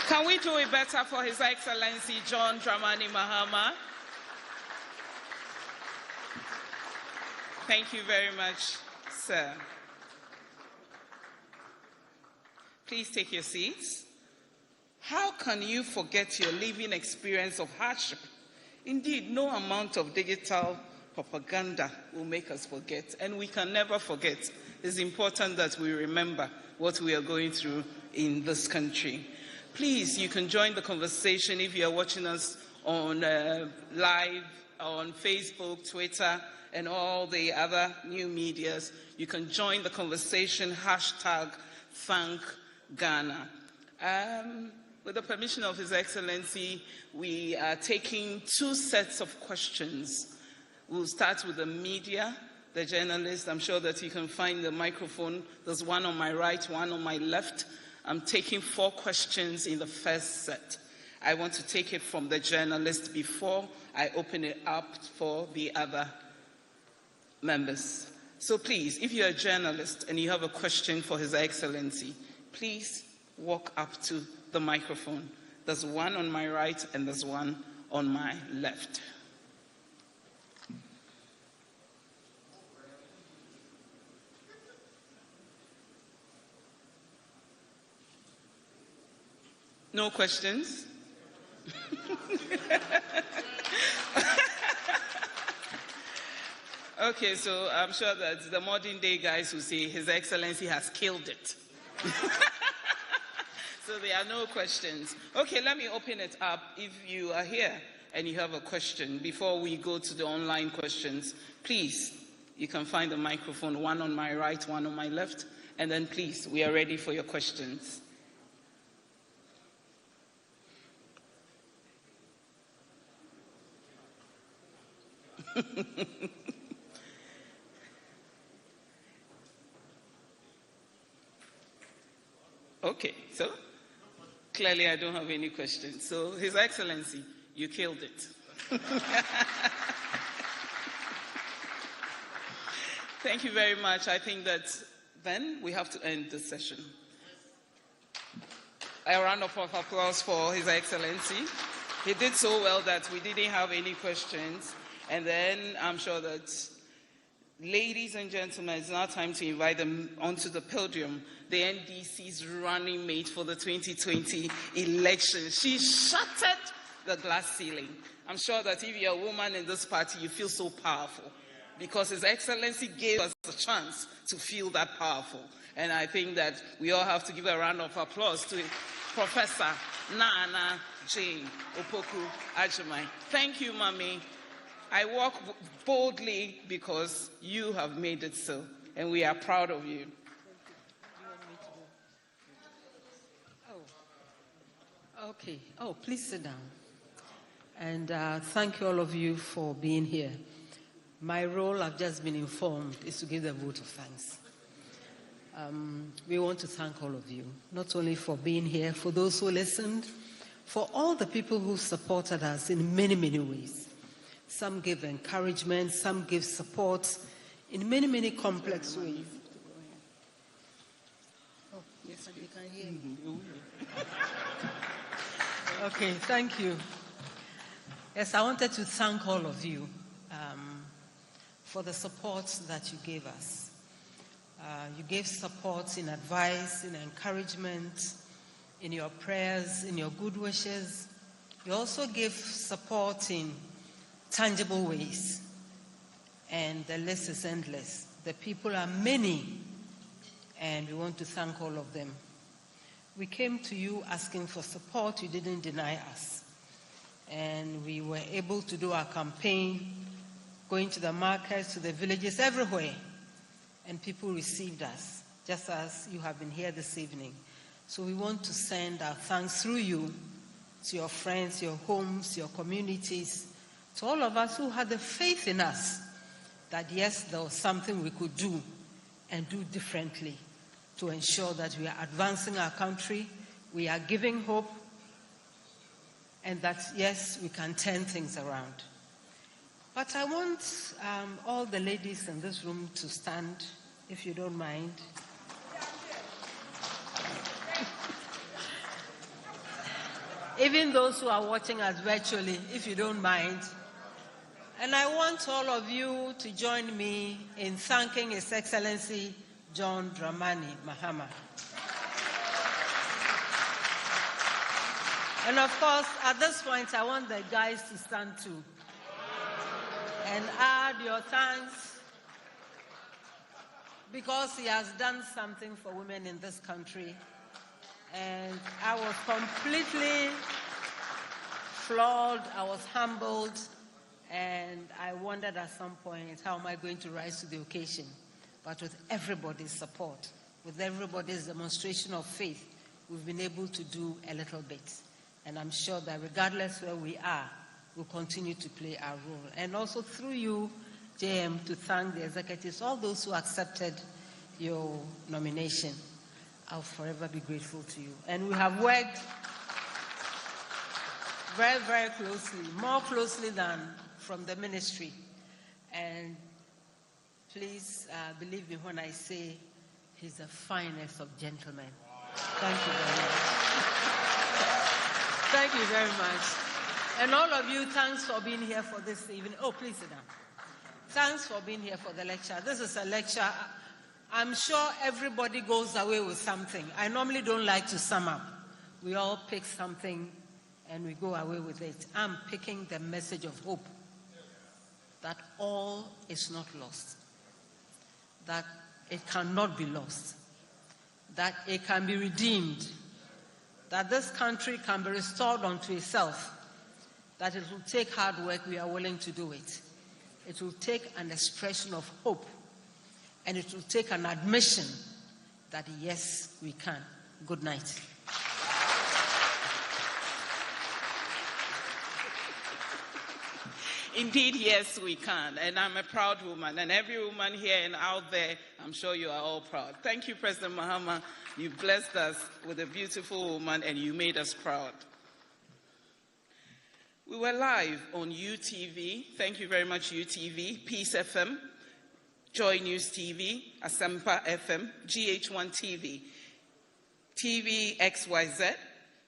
Can we do it better for His Excellency John Dramani Mahama? Thank you very much, sir. Please take your seats. How can you forget your living experience of hardship? Indeed, no amount of digital propaganda will make us forget, and we can never forget. It's important that we remember what we are going through in this country. Please, you can join the conversation if you are watching us on live, on Facebook, Twitter, and all the other new medias. You can join the conversation, #ThankGhana. With the permission of His Excellency, we are taking 2 sets of questions. We'll start with the media, the journalists. I'm sure that you can find the microphone. There's one on my right, one on my left. I'm taking 4 questions in the first set. I want to take it from the journalist before I open it up for the other members. So please, if you're a journalist and you have a question for His Excellency, please walk up to the microphone. There's one on my right and there's one on my left. No questions? Okay, so I'm sure that the modern day guys will say His Excellency has killed it. So there are no questions. Okay, let me open it up. If you are here and you have a question, before we go to the online questions, please, you can find the microphone, one on my right, one on my left, and then please, we are ready for your questions. Okay, so clearly I don't have any questions. So His Excellency, you killed it. Thank you very much. I think that then we have to end this session. A round of applause for His Excellency. He did so well that we didn't have any questions. And then I'm sure that, ladies and gentlemen, it's now time to invite them onto the podium. The NDC's running mate for the 2020 election. She shattered the glass ceiling. I'm sure that if you're a woman in this party, you feel so powerful because His Excellency gave us a chance to feel that powerful. And I think that we all have to give a round of applause to Professor Nana Jane Opoku Ajimai. Thank you, Mami. I walk boldly because you have made it so, and we are proud of you. Okay. Oh, please sit down. And thank you all of you for being here. My role, I've just been informed, is to give the vote of thanks. We want to thank all of you, not only for being here, for those who listened, for all the people who supported us in many, many ways. Some give encouragement, some give support in many, many complex ways. Oh, yes, you can hear me. Okay, thank you. Yes, I wanted to thank all of you for the support that you gave us. You gave support in advice, in encouragement, in your prayers, in your good wishes. You also gave support in tangible ways. And the list is endless. The people are many, and we want to thank all of them. We came to you asking for support. You didn't deny us. And we were able to do our campaign, going to the markets, to the villages, everywhere. And people received us, just as you have been here this evening. So we want to send our thanks through you to your friends, your homes, your communities, to all of us who had the faith in us that, yes, there was something we could do and do differently to ensure that we are advancing our country, we are giving hope, and that, yes, we can turn things around. But I want all the ladies in this room to stand, if you don't mind. Even those who are watching us virtually, if you don't mind. And I want all of you to join me in thanking His Excellency John Dramani Mahama. And of course, at this point, I want the guys to stand too and add your thanks, because he has done something for women in this country. And I was completely floored, I was humbled, and I wondered at some point, how am I going to rise to the occasion? But with everybody's support, with everybody's demonstration of faith, we've been able to do a little bit. And I'm sure that regardless where we are, we'll continue to play our role. And also through you, JM, to thank the executives, all those who accepted your nomination. I'll forever be grateful to you. And we have worked very, very closely, more closely than from the ministry. And please believe me when I say he's the finest of gentlemen. Thank you very much. Thank you very much. And all of you, thanks for being here for this evening. Oh, please sit down. Thanks for being here for the lecture. This is a lecture. I'm sure everybody goes away with something. I normally don't like to sum up. We all pick something and we go away with it. I'm picking the message of hope, that all is not lost, that it cannot be lost, that it can be redeemed, that this country can be restored unto itself, that it will take hard work. We are willing to do it. It will take an expression of hope, and it will take an admission that, yes, we can. Good night. Indeed, yes, we can. And I'm a proud woman. And every woman here and out there, I'm sure you are all proud. Thank you, President Mahama. You blessed us with a beautiful woman, and you made us proud. We were live on UTV. Thank you very much, UTV, Peace FM, Joy News TV, Asempa FM, GH1 TV, TV XYZ,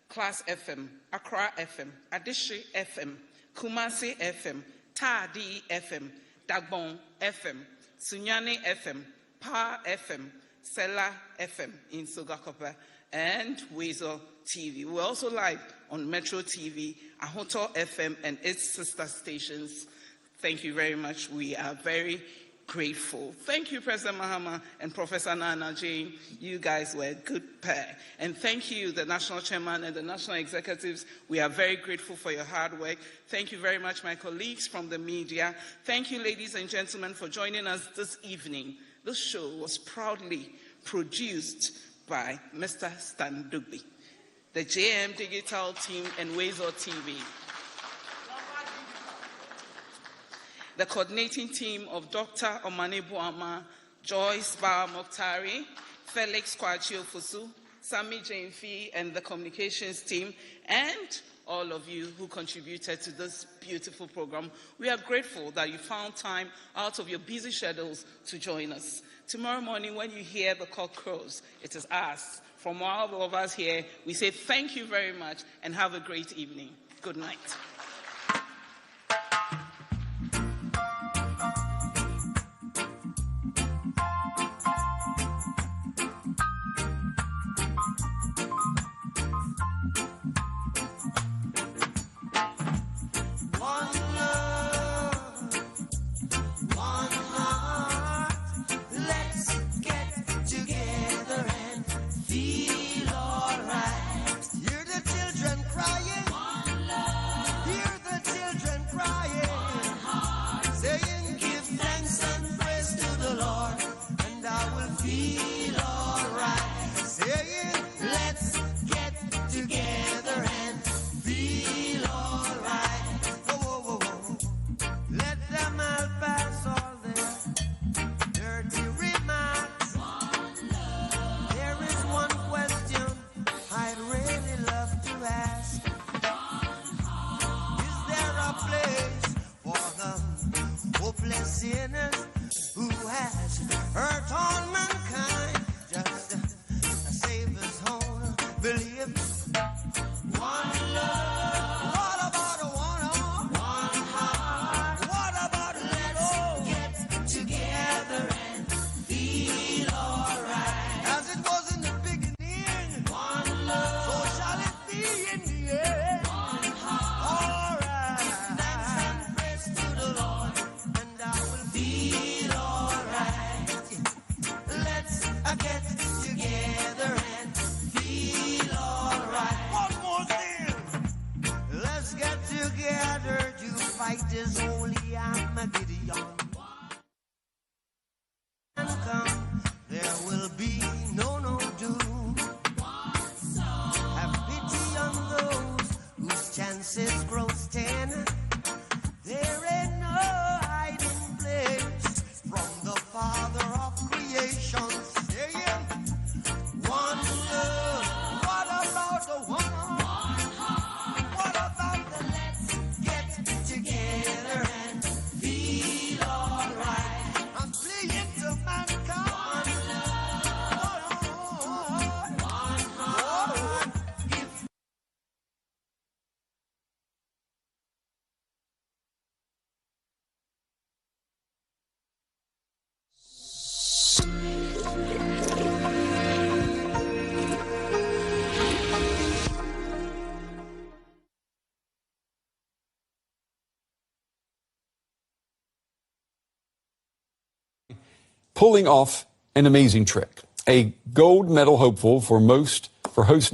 Class FM, Accra FM, Adishi FM, Kumasi FM, Tadi FM, Dagbon FM, Sunyani FM, Pa FM, Sela FM in Sogakopa, and WoezorTV. We're also live on Metro TV, Ahoto FM, and its sister stations. Thank you very much. We are very grateful. Thank you, President Mahama and Professor Nana Jane. You guys were a good pair. And thank you, the National Chairman and the National Executives. We are very grateful for your hard work. Thank you very much, my colleagues from the media. Thank you, ladies and gentlemen, for joining us this evening. This show was proudly produced by Mr. Stan Dugby, the JM Digital team, and WoezorTV. The coordinating team of Dr. Omane Buama, Joyce Ba Mokhtari, Felix Kwachio Fusu, Sami Jainfi, and the communications team, and all of you who contributed to this beautiful program. We are grateful that you found time out of your busy schedules to join us. Tomorrow morning, when you hear the cock crows, it is us. From all of us here, we say thank you very much and have a great evening. Good night. Hear the children crying. One love. fight is holy Armageddon. Come, there will be no doom. Have pity on those whose chances grow thin. There ain't no hiding place from the Father of creation. Saying, one love. What about the one heart? What about the let's get together and feel alright? I'm pleading to mankind. One heart. Pulling off an amazing trick. A gold medal hopeful for host